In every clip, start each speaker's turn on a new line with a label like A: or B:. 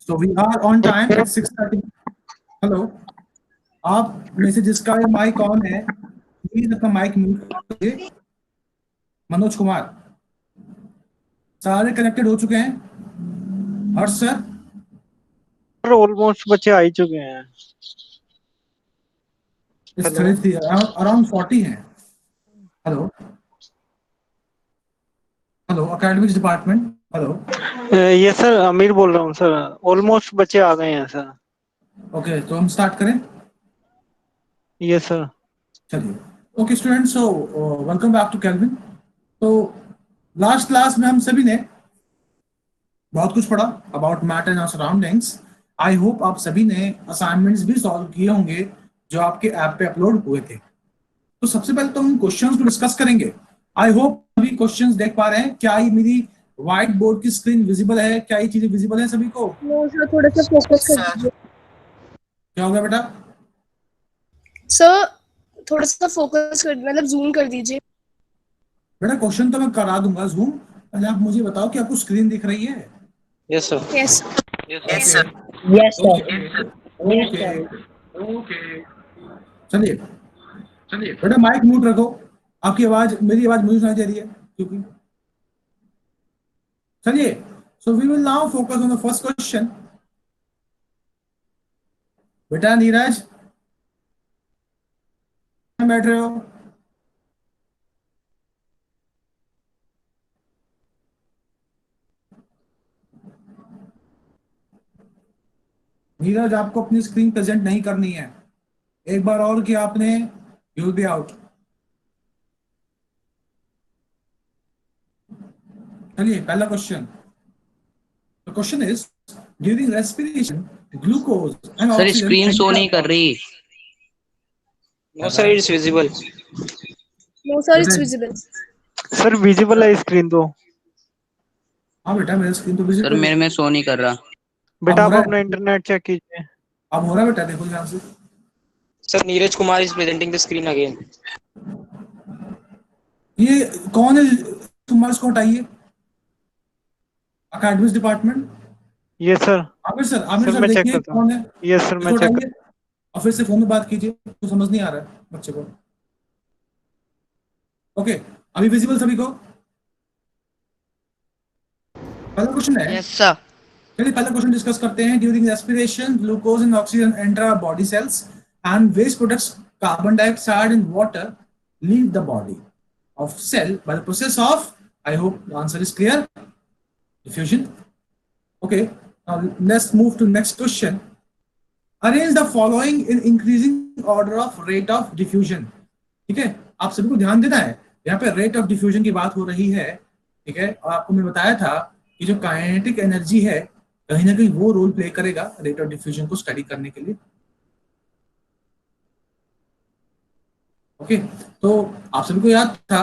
A: So we are on time at 6:30. Hello, आप में से जिसका माइक ऑन है प्लीज अपना माइक म्यूट कीजिए। मनोज कुमार, सारे कनेक्टेड हो चुके हैं? हर्ष सर,
B: ऑलमोस्ट बच्चे आ ही चुके हैं।
A: इस 33 अराउंड 40 हैं। Hello hello, academics department, hello.
B: ये सर अमीर बोल रहा हूँ सर, ऑलमोस्ट बच्चे आ गए हैं सर।
A: ओके, तो हम स्टार्ट करें?
B: ये सर।
A: चलिए, okay students, so welcome back to Calvin. तो लास्ट क्लास में हम सभी ने बहुत कुछ पढ़ा about matter and surroundings. I hope आप सभी ने असाइनमेंट्स भी सॉल्व किए होंगे जो आपके ऐप पे अपलोड हुए थे। तो सबसे पहले तो हम क्वेश्चंस को डिस्कस करेंगे। आई होप सभी क्वेश्चंस देख पा रहे हैं। क्या ये मेरी व्हाइट बोर्ड की स्क्रीन विजिबल है? क्या ये चीजें विजिबल है सभी को?
C: नो सर, थोड़ा सा फोकस कर दीजिए।
A: क्या हो गया बेटा?
C: सर थोड़ा सा फोकस कर, मतलब जूम कर दीजिए।
A: बेटा क्वेश्चन तो मैं करा दूंगा जूम, पहले आप मुझे बताओ कि आपको स्क्रीन दिख रही है?
B: Yes sir.
C: Yes
A: yes sir.
D: Yes sir.
A: Okay okay, चलिए चलिए बेटा माइक म्यूट रखो। आपकी आवाज, मेरी आवाज मुझे सुनाई दे रही है क्योंकि, चलिए। So we will now focus on the first question. बेटा नीरज, बैठ रहे हो? नीरज, आपको अपनी स्क्रीन प्रेजेंट नहीं करनी है। एक बार और किया आपने, यू विल बी आउट। चलिए, पहला question. The question is, during respiration glucose and
E: sir
A: oxygen
E: screen show नहीं कर रही।
B: No sir, it's visible.
C: No sir, it's visible.
B: Sir visible है स्क्रीन तो।
A: हाँ बेटा, मेरा स्क्रीन तो
E: सर
A: विजिबल
E: मेरे
A: है।
E: में शो नहीं कर रहा।
B: बेटा
A: अब हो
B: आप
A: रहा
B: अपना
A: है?
B: इंटरनेट चेक कीजिए।
A: अब हो रहा है बेटा, देखो ध्यान से।
F: Sir, Neeraj Kumar is presenting the screen again.
A: ये कौन है? तुम्हारा इसको हटाइए। Academics department.
B: ये सर।
A: आमिर सर
B: मैं चेक
A: देखिए
B: करता हूँ।
A: कौन है।
B: यस सर, मैं
A: इसको
B: चेक
A: हटाइए और फिर से फोन में बात कीजिए, तो समझ नहीं आ रहा है बच्चे को। ओके, अभी विजिबल सभी को? पहला क्वेश्चन है।
E: Yes sir.
A: चलिए पहला क्वेश्चन डिस्कस करते हैं। During respiration glucose and oxygen enter body cells and waste products carbon dioxide and water leave the body of cell by the process of, I hope the answer is clear, diffusion. Okay, now let's move to next question. Arrange the following in increasing order of rate of diffusion. ठीक है, आप सभी को ध्यान देना है, यहाँ पे रेट ऑफ डिफ्यूजन की बात हो रही है। ठीक है, और आपको मैं बताया था कि जो काइनेटिक एनर्जी है कहीं ना कहीं वो रोल प्ले करेगा रेट ऑफ डिफ्यूजन को स्टडी करने के लिए। ओके, तो आप सभी को याद था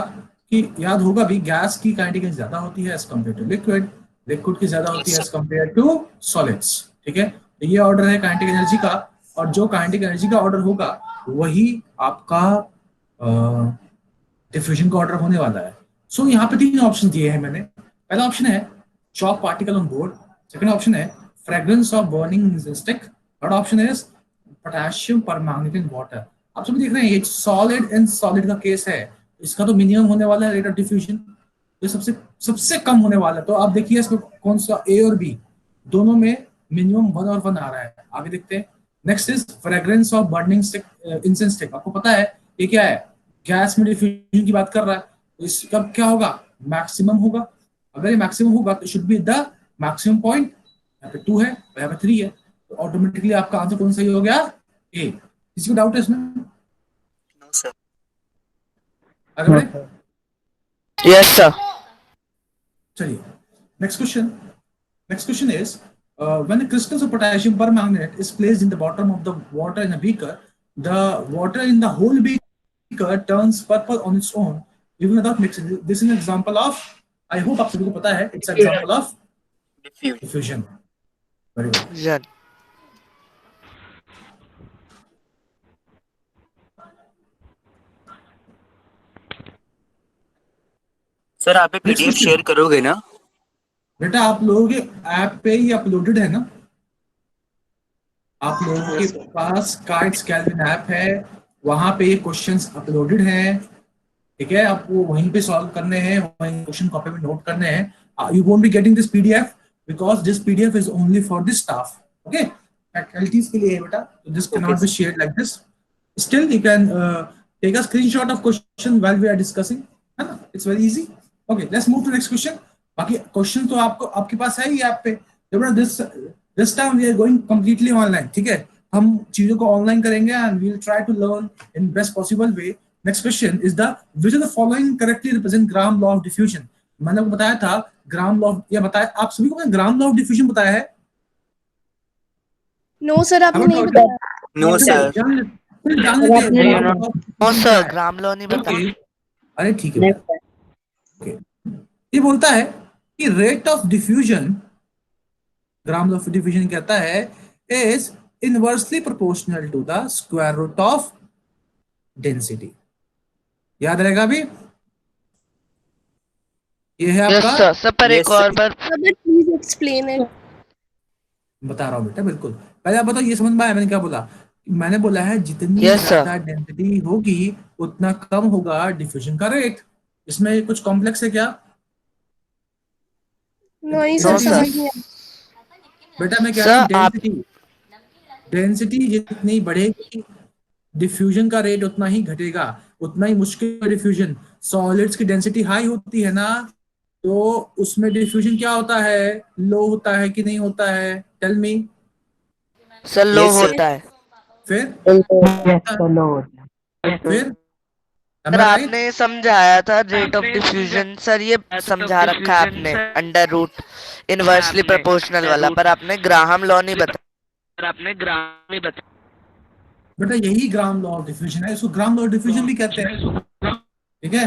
A: कि, याद होगा भी, गैस की काइनेटिक एनर्जी ज्यादा होती है as compare to liquid, liquid की ज्यादा होती है एज कम्पेयर टू सॉलिड्स। ठीक है, तो ये ऑर्डर है काइनेटिक एनर्जी का, और जो काइनेटिक एनर्जी का ऑर्डर होगा वही आपका डिफ्यूजन का ऑर्डर होने वाला है। सो यहाँ पे तीन ऑप्शन दिए हैं मैंने। पहला ऑप्शन है chalk particle on board, second option है fragrance of burning stick, third option है पोटेशियम परमैंगनेट इन वाटर। आप सभी देख रहे हैं ये सॉलिड एंड सॉलिड का केस है, इसका तो मिनिमम होने वाला है रेट ऑफ डिफ्यूजन, तो सबसे सबसे कम होने वाला है। तो आप देखिए इसमें कौन सा, ए और बी दोनों में मिनिमम 1 और 1 आ रहा है। आगे देखते हैं। Next is fragrance of burning stick, incense stick. आपको पता है ये क्या है, गैस में डिफ्यूजन की बात कर रहा है, तो इसका क्या होगा, मैक्सिमम होगा। अगर ये मैक्सिमम होगा तो should be the maximum point. यहाँ पे 2 है, यहाँ पे 3 है, तो ऑटोमेटिकली आपका आंसर कौन सा ही हो गया, ए। किसी को डाउट है इसमें?
E: No sir.
A: आगे बढ़े?
E: Yes sir.
A: चलिए next question. Next question is, when a crystals of potassium permanganate is placed in the bottom of the water in a beaker, the water in the whole beaker turns purple on its own, even without mixing. This is an example of, I hope आप सभी को पता है, it's an example of diffusion. Very good.
E: Sir आप PDF share करोगे ना?
A: बेटा आप लोगों के ऐप पे ही अपलोडेड है ना? आप लोगों के पास कार्ड्स कैल्विन ऐप है, वहां पे ये क्वेश्चंस अपलोडेड हैं, ठीक है, आपको वहीं पे सॉल्व करने हैं, वहीं क्वेश्चन कॉपी में नोट करने हैं। You won't be getting this PDF because this PDF is only for this staff, okay, faculties के लिए है बेटा, this can not be shared like this. Still you can take a screenshot of question while we are discussing, है ना, it's very easy. Okay, let's move to next question. बाकी question तो आपको आपके पास है ही ऐप पे। This time we are going completely online, ठीक है, हम चीजों को ऑनलाइन करेंगे and we will try to learn in best possible way. Next question is the which of the following correctly represent Graham law of diffusion. मैंने आपको बताया था ग्राम लॉ, या बताया आप सभी को, मैंने ग्राम लॉ ऑफ डिफ्यूजन बताया है?
C: नो सर, आपने नहीं बताया।
E: No sir.
A: जान लेते हैं।
E: नो सर, ग्राम लॉ नहीं बता।
A: अरे ठीक है, ओके। ये बोलता है कि rate of diffusion, Graham law of diffusion कहता है is inversely proportional to the square root of density. याद रहेगा अभी, ये है आपका।
E: सर पर एक और बार
C: प्लीज एक्सप्लेन इट।
A: बता रहा हूँ बेटा, बिल्कुल। पहले आप बताओ, ये समझ में आया मैंने क्या बोला? मैंने बोला है जितनी ज्यादा डेंसिटी होगी उतना कम होगा डिफ्यूजन का रेट। इसमें कुछ कॉम्प्लेक्स है क्या?
C: नहीं सर, समझ नहीं आया।
A: बेटा मैं कह रहा हूँ डेंसिटी जितनी बढ़ेगी डिफ्यूजन का रेट उतना ही घटेगा, उतना ही मुश्किल है डिफ्यूजन। सॉलिड्स की डेंसिटी हाई होती है ना, तो उसमें डिफ्यूजन क्या होता है, लो होता है कि नहीं होता है? Tell me.
E: सर लो होता है।
A: फिर
E: सर आपने समझाया था रेट ऑफ डिफ्यूजन, सर ये समझा रखा है आपने अंडर रूट इनवर्सली प्रोपोर्शनल वाला, पर आपने ग्राहम लॉ नहीं बताया।
A: बेटा यही ग्राम लॉ ऑफ डिफ्यूजन है, इसको ग्राम लॉ ऑफ डिफ्यूजन भी कहते हैं, ठीक है।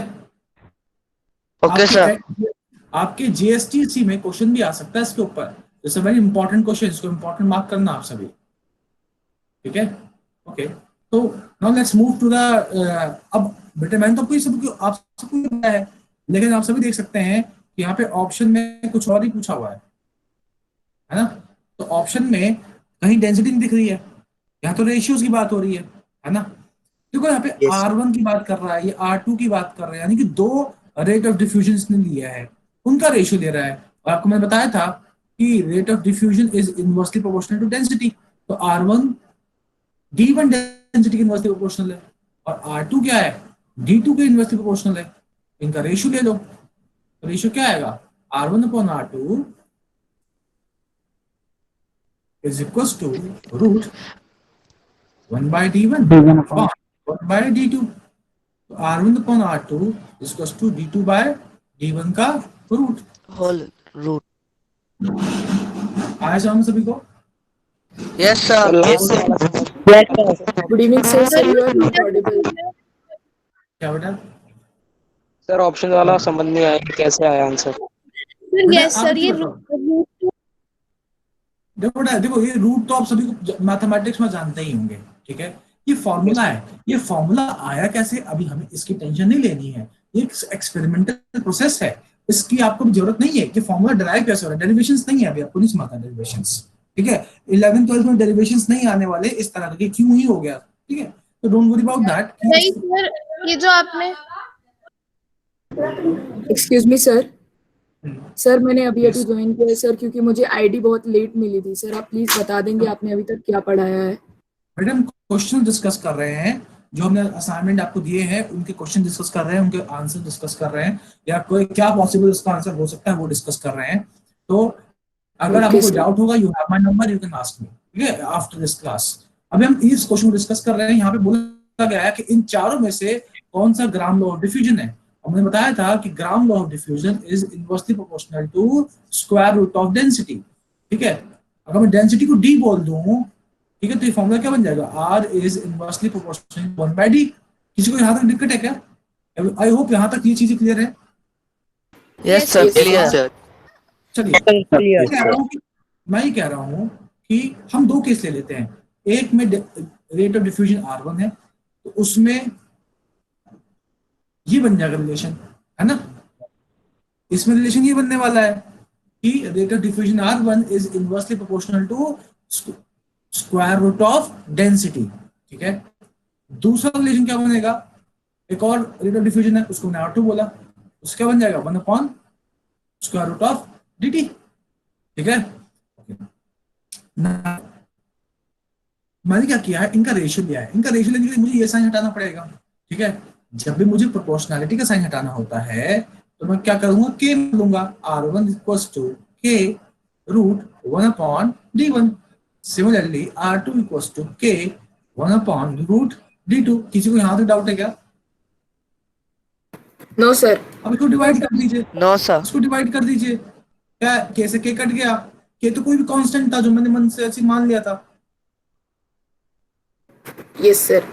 E: Okay sir.
A: आपके जीएसटीसी में क्वेश्चन भी आ सकता है इसके ऊपर, it's a very important question, इसको इंपॉर्टेंट मार्क करना आप सभी, ठीक है। ओके, तो now let's move to the, अब बेटा मैंने तो आपको आप सबको बताया है, लेकिन आप सभी देख सकते हैं कि यहाँ पे ऑप्शन में कुछ और ही पूछा हुआ है ना। तो ऑप्शन में कहीं डेंसिटी नहीं दिख रही है, यहाँ तो रेशियोज की बात हो रही है ना। देखो यहाँ पे R1 की बात कर रहा है, ये R2 की बात कर रहा है, यानी कि दो रेट ऑफ डिफ्यूजन इसने लिया है, उनका रेशियो दे रहा है। और आपको मैंने बताया था कि rate of diffusion is inversely proportional to density, तो R1 D1 डेंसिटी के इनवर्सली प्रोपोर्शनल है, और R2 क्या है, D2 के इनवर्सली प्रोपोर्शनल है। इनका रेशियो ले लो, तो रेशियो क्या आएगा, R1/R2 is equals to root 1/D1 upon 1/D2, तो R1/R2 is equals to D2/D1 का रूट,
E: होल रूट।
A: आया समझ सभी को?
E: Yes sir.
D: Good evening sir, you are not audible.
A: क्या बेटा?
F: सर ऑप्शन वाला समझ नहीं आया कैसे आया आंसर।
C: यस सर, ये
A: देखो बेटा, देखो ये रूट तो आप सभी को मैथमेटिक्स में जानते ही होंगे, ठीक है। ये फॉर्मूला है, ये फॉर्मूला आया कैसे, अभी हमें इसकी टेंशन नहीं लेनी है, ये एक एक्सपेरिमेंटल प्रोसेस है, इसकी आपको जरूरत नहीं है कि फॉर्मूला डिराइव कैसे हो रहा है। डेरिवेशंस नहीं है, अभी आपको नहीं समझता डेरिवेशंस, ठीक है। 11th 12th में डेरिवेशंस नहीं आने वाले इस तरह के, क्यों ही हो गया, ठीक है। तो डोंट वरी अबाउट दैट।
C: नहीं सर, ये जो आपने,
D: एक्सक्यूज मी सर, सर मैंने अभी ज्वाइन किया है सर, क्योंकि मुझे आईडी बहुत लेट मिली थी सर। आप प्लीज बता देंगे आपने अभी तक क्या पढ़ाया है?
A: मैडम क्वेश्चन डिस्कस कर रहे हैं, जो हमने असाइनमेंट आपको दिए हैं उनके क्वेश्चन डिस्कस कर रहे हैं, उनके आंसर डिस्कस कर रहे हैं, या कोई क्या पॉसिबल उसका आंसर हो सकता है वो डिस्कस कर रहे हैं। तो अगर आपको कोई डाउट होगा, you have my number, you can ask me, ठीक है, आफ्टर दिस क्लास। अभी हम इस क्वेश्चन को डिस्कस कर रहे हैं। यहाँ पे बोला गया है कि इन चारों में से कौन सा ग्राम लॉ ऑफ डिफ्यूजन है। हमने बताया था कि Graham law of diffusion is inversely proportional to square root of density, ठीक है। अगर मैं डेंसिटी को D बोल दूं, ठीक है, तो ये फॉर्मूला क्या बन जाएगा, R is inversely proportional to 1/D। किसी को यहाँ तक दिक्कत है क्या? आई होप यहाँ तक ये चीजें क्लियर है।
E: Yes sir, clear sir.
A: चलिए, मैं ये कह रहा हूँ कि हम दो केस ले लेते हैं। एक में रेट ऑफ डिफ्यूजन R1 है, तो उसमें ये बन जाएगा रिलेशन, है ना। इसमें रिलेशन ये बनने वाला है कि rate of diffusion R1 is inversely proportional to square root of density, ठीक है। दूसरा रिलेशन क्या बनेगा, एक और रेट ऑफ डिफ्यूजन है, उसको मैंने R2 बोला, उसका बन जाएगा 1 upon square root of dt, ठीक है। मैंने क्या किया है, इनका रेशियो लिया है, इनका रेशियो लेने के लिए मुझे ये साइन हटाना पड़ेगा, ठीक है। जब भी मुझे प्रोपोर्शनैलिटी का साइन हटाना होता है तो मैं क्या करूंगा, k लूंगा, R1 equals to k root 1 upon d1। Similarly R2 equals to k 1 upon root d2। किसी को यहाँ तक डाउट है क्या?
D: No sir.
A: अब इसको डिवाइड कर दीजिए,
E: नो सर।
A: इसको डिवाइड कर दीजिए, क्या k से k कट गया, k तो कोई भी कांस्टेंट था जो मैंने मन से ऐसे मान लिया था।
D: Yes sir.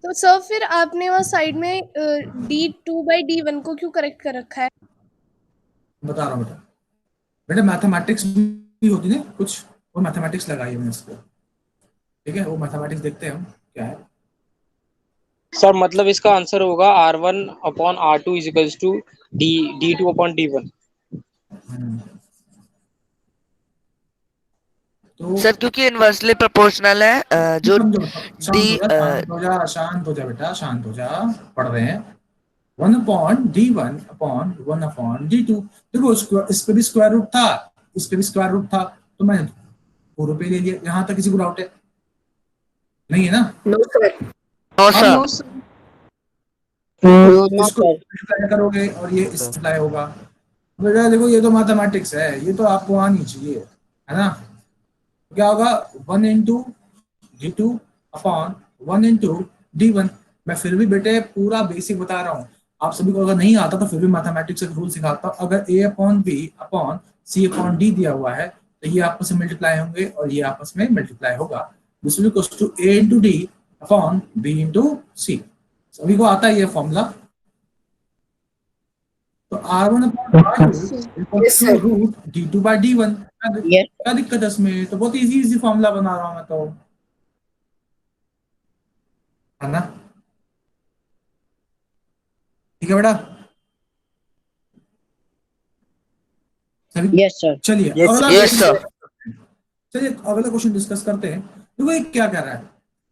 C: तो सर फिर आपने वहाँ साइड में D2/D1 को क्यों करेक्ट कर रखा है?
A: बता रहा हूँ बेटा, बेटा मैथमेटिक्स भी होती है कुछ, वो मैथमेटिक्स लगाई है मैंने इस पे, ठीक है। वो मैथमेटिक्स देखते हैं हम क्या है।
F: सर मतलब इसका आंसर होगा R1 upon R2 is equals to D2 upon D1।
A: तो
E: सर क्योंकि इनवर्सली प्रोपोर्शनल है जो
A: समझो,
E: डी
A: शांत हो जा, शांत हो जा बेटा, शांत हो जा, पढ़ रहे हैं। 1 upon D1 upon 1 upon D2। देखो इस पे भी स्क्वायर रूट था, इस पे भी स्क्वायर रूट था, तो मैंने पूरे पे ले लिया। यहाँ तक किसी को डाउट है? नहीं है ना?
D: No sir.
E: No sir.
A: इसको मल्टीप्लाई करोगे और ये इससे होगा। बेटा देखो ये तो मैथमेटिक्स है, ये तो आपको आनी चाहिए, है ना। क्या होगा, 1 into D2 upon 1 into D1। मैं फिर भी बेटे पूरा बेसिक बता रहा हूँ, आप सभी को अगर नहीं आता तो फिर भी मैथमेटिक्स का रूल सिखाता हूँ। अगर A upon B upon C upon D दिया हुआ है तो ये आपस में मल्टीप्लाई होंगे और ये आपस में मल्टीप्लाई होगा। This will equals to A into D upon B into C। सभी को आता है ये फॉर्मूला। तो R1 upon R2 equals to root D2 by D1। क्या दिक्कत है इसमें? तो बहुत इजी फॉर्मूला बना रहा हूं मैं तो, है ना। ठीक है बेटा,
F: यस सर।
A: चलिए चलिए अगला क्वेश्चन डिस्कस करते हैं। देखो ये क्या कह रहा है,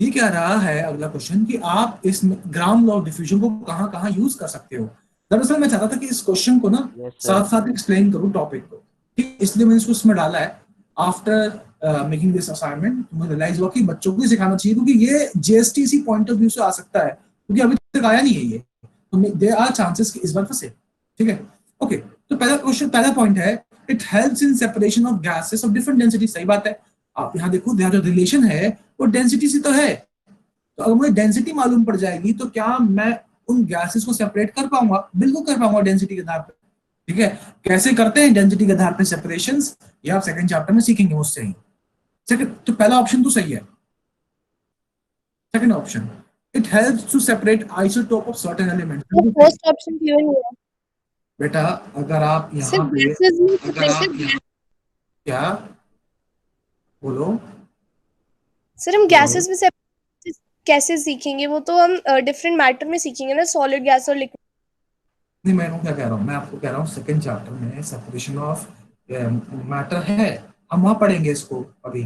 A: ये कह रहा है अगला क्वेश्चन कि आप इस ग्राम लॉ ऑफ डिफ्यूजन को कहां कहां यूज कर सकते हो। दरअसल मैं चाहता था कि इस क्वेश्चन को ना साथ साथ एक्सप्लेन करूं टॉपिक को, ठीक, इसलिए मैंने इसको इसमें डाला है। आफ्टर मेकिंग दिस असाइनमेंट मुझे रियलाइज हुआ कि बच्चों को ही सिखाना चाहिए, क्योंकि ये जीएसटीसी पॉइंट ऑफ व्यू से आ सकता है, क्योंकि अभी तक आया नहीं है ये, तो देयर आर चांसेस कि इस बार फंसे, ठीक है। ओके, तो पहला क्वेश्चन, पहला पॉइंट है, it helps in separation of gases of different density. सही बात है, आप यहाँ देखो, यहाँ जो रिलेशन है वो डेंसिटी से तो है, तो अगर मुझे डेंसिटी मालूम पड़ जाएगी तो क्या मैं उन गैसेस को सेपरेट कर पाऊंगा? बिल्कुल कर पाऊंगा डेंसिटी के आधार पर, ठीक है। कैसे करते हैं डेंसिटी के आधार पर सेपरेशंस, ये आप सेकंड चैप्टर में सीखेंगे मुझसे ही। सेकंड, तो पहला ऑप्शन तो सही है। Second option, it helps to separate isotope of certain elements.
C: First option क्यों हुआ
A: बेटा अगर आप यहाँ पे, अगर आप यहाँ, क्या बोलो
C: सर, हम गैसेस में से कैसे सीखेंगे? वो तो हम डिफरेंट मैटर में सीखेंगे ना, सॉलिड, गैस और लिक्विड।
A: नहीं, मैं क्या कह रहा हूँ, मैं आपको कह रहा हूँ सेकंड चैप्टर में सेपरेशन ऑफ मैटर है, हम वहां पढ़ेंगे इसको अभी।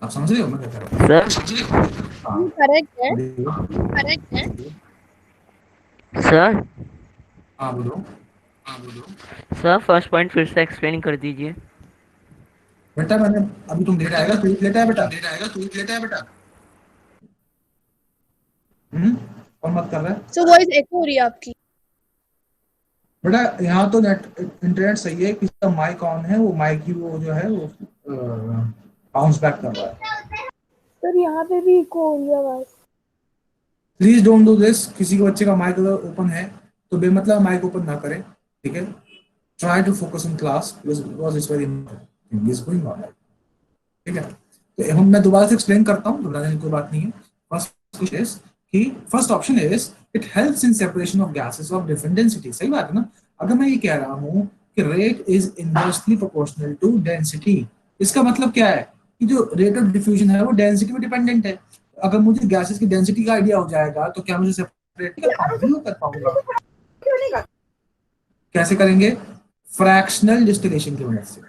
A: आप समझ रहे हो मैं क्या कह रहा हूँ?
C: करेक्ट है,
A: करेक्ट है
G: सर।
A: हाँ बोलो।
G: सर फर्स्ट पॉइंट फिर से एक्सप्लेन कर दीजिए।
A: बेटा मैंने अभी, तुम लेट आएगा, तू लेट आया बेटा। कौन बात कर रहा है?
C: सो वॉइस एको हो रही है आपकी।
A: बेटा यहाँ तो नेट इंटरनेट सही है, किसी का माइक ऑन है, वो माइक ही वो जो है वो बाउंस बैक कर रहा है।
C: सर यहाँ पे भी एको हो रही है आवाज।
A: Please don't do this. किसी के बच्चे का माइक अगर ओपन है तो बेमतलब माइक ओपन ना करें, ठीक है। Try to focus in class because it's very important is going on, ठीक है। तो हम, मैं दोबारा से एक्सप्लेन करता हूँ, घबराने की कोई बात नहीं है। फर्स्ट क्वेश्चन इज कि first option is it helps in separation of gases of different density. सही बात है ना। अगर मैं ये कह रहा हूँ कि rate is inversely proportional to density, इसका मतलब क्या है कि जो रेट ऑफ डिफ्यूजन है वो डेंसिटी पे डिपेंडेंट है। अगर मुझे गैसेस की डेंसिटी का आइडिया हो जाएगा तो क्या मुझे सेपरेट कर पाऊंगा? कैसे करेंगे? फ्रैक्शनल डिस्टिलेशन की मदद से।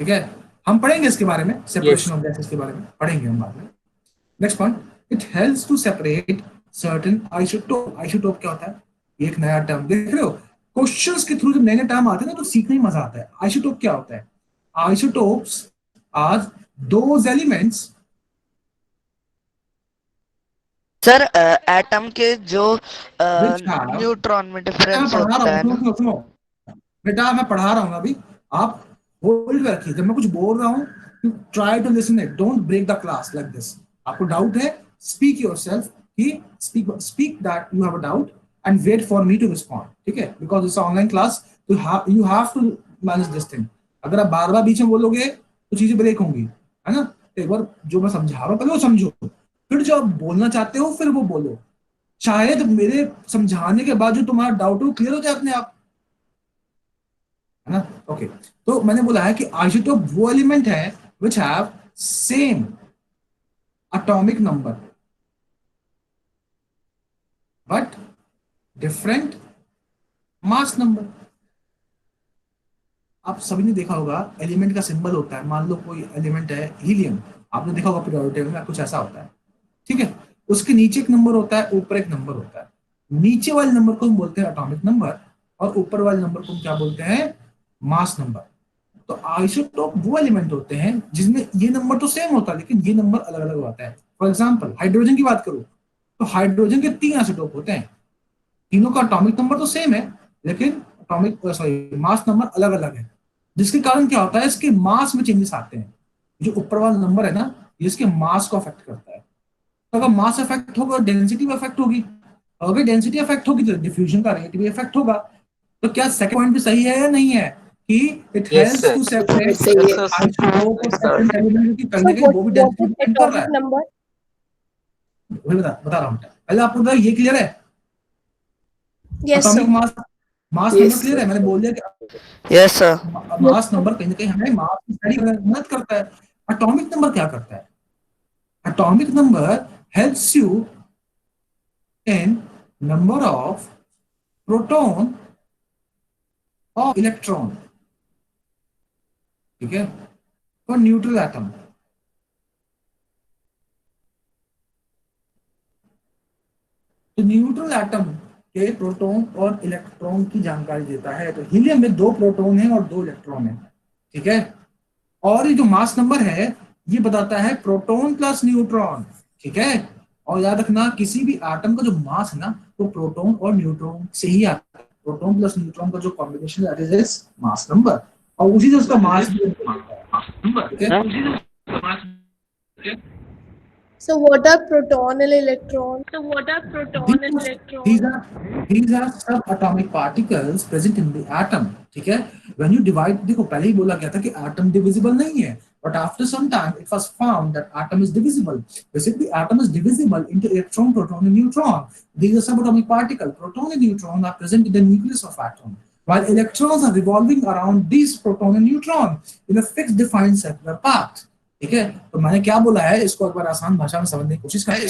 A: ठीक है, हम पढ़ेंगे इसके बारे में, सेपरेशन ऑफ गैसेस के बारे में पढ़ेंगे हम बाद में। Next point, it helps to separate certain isotope. Isotope क्या होता है? ये एक नया टर्म देख रहे हो, क्वेश्चंस के थ्रू जब नए नए टर्म आते हैं ना तो सीखने में मजा आता है। आइसोटोप क्या होता है? Isotopes are those elements.
E: Sir atom के जो न्यूट्रॉन में डिफरेंस होता है ना।
A: सुनो बेटा, मैं पढ़ा रहा हूँ अभी, आप होल्ड पे रखिए। जब मैं कुछ बोल रहा हूँ, you try to listen it, don't break the class like this. आपको डाउट है, स्पीक योरसेल्फ, कि speak that you have a doubt and wait for me to respond, ठीक है? बिकॉज इट्स ऑनलाइन क्लास, तो you have to manage this thing. अगर आप बार बार बीच में बोलोगे तो चीजें ब्रेक होंगी, है ना? तो एक बार जो मैं समझा रहा हूँ पहले वो समझो, फिर जो आप बोलना चाहते हो फिर वो बोलो। शायद मेरे समझाने के बाद जो तुम्हारा डाउट है वो क्लियर हो जाए अपने आप, है ना? ओके, तो मैंने बोला है कि आइसोटोप वो एलिमेंट है which have same atomic number but different mass number. आप सभी ने देखा होगा एलिमेंट का सिंबल होता है, मान लो कोई एलिमेंट है हीलियम, आपने देखा होगा पीरियोडिक टेबल में कुछ ऐसा होता है, ठीक है? उसके नीचे एक नंबर होता है, ऊपर एक नंबर होता है। नीचे वाले नंबर को हम बोलते हैं एटॉमिक नंबर और ऊपर वाले नंबर को हम क्या बोलते हैं? Mass number. तो आइसोटोप वो एलिमेंट होते हैं जिसमें ये नंबर तो सेम होता है लेकिन ये नंबर अलग अलग होता है। फॉर एग्जांपल हाइड्रोजन की बात करूं तो हाइड्रोजन के 3 आइसोटोप होते हैं, तीनों का एटॉमिक नंबर तो सेम है लेकिन मास नंबर अलग अलग है, जिसके कारण क्या होता है, इसके मास में चेंजेस आते हैं। जो ऊपर वाला नंबर है ना, ये इसके मास को अफेक्ट करता है। तो अगर मास अफेक्ट होगा डेंसिटी भी अफेक्ट होगी, अगर डेंसिटी अफेक्ट होगी तो डिफ्यूजन का रेट भी अफेक्ट होगा। तो क्या सेकंड पॉइंट भी सही है या नहीं है कि it helps to separate isotope और सेपरेट एलिमेंट की करने के लिए वो भी डेंसिटी
C: what is
A: डिपेंड कर रहा
C: atomic
A: है।
C: number?
A: वही बता रहा हूँ, पहले आपको बता, ये क्लियर है?
C: Yes, sir.
A: एटॉमिक मास मास
D: Yes,
A: नंबर क्लियर है? मैंने बोल दिया कि
E: यस सर।
A: मास नंबर कहीं ना कहीं हमें मास की स्टडी करने में मदद करता है। एटॉमिक नंबर क्या करता है? Atomic number helps you in number of proton और इलेक्ट्रॉन, ठीक है? For neutral atom. तो न्यूट्रल एटम के प्रोटॉन और इलेक्ट्रॉन की जानकारी देता है। तो हीलियम में 2 प्रोटॉन है और 2 इलेक्ट्रॉन है, ठीक है? और ये जो मास नंबर है ये बताता है प्रोटॉन प्लस न्यूट्रॉन, ठीक है? और याद रखना किसी भी एटम का जो मास है ना वो प्रोटॉन और न्यूट्रॉन से ही आता है। प्रोटॉन प्लस न्यूट्रॉन का जो combination that is mass number, और उसी से उसका मास भी ठीक है?
C: So what are proton and electron?
A: These are subatomic particles present in the atom, ठीक है? When you divide, देखो पहले ही बोला गया था कि atom divisible नहीं है, but after some time it was found that atom is divisible. Basically, atom is divisible into electron, proton, and neutron. These are subatomic particles. Proton and neutron are present in the nucleus of atom, while electrons are revolving around these proton and neutron in a fixed defined circular path. ठीक है? तो मैंने क्या बोला है इसको एक बार आसान भाषा में समझने की कोशिश करें,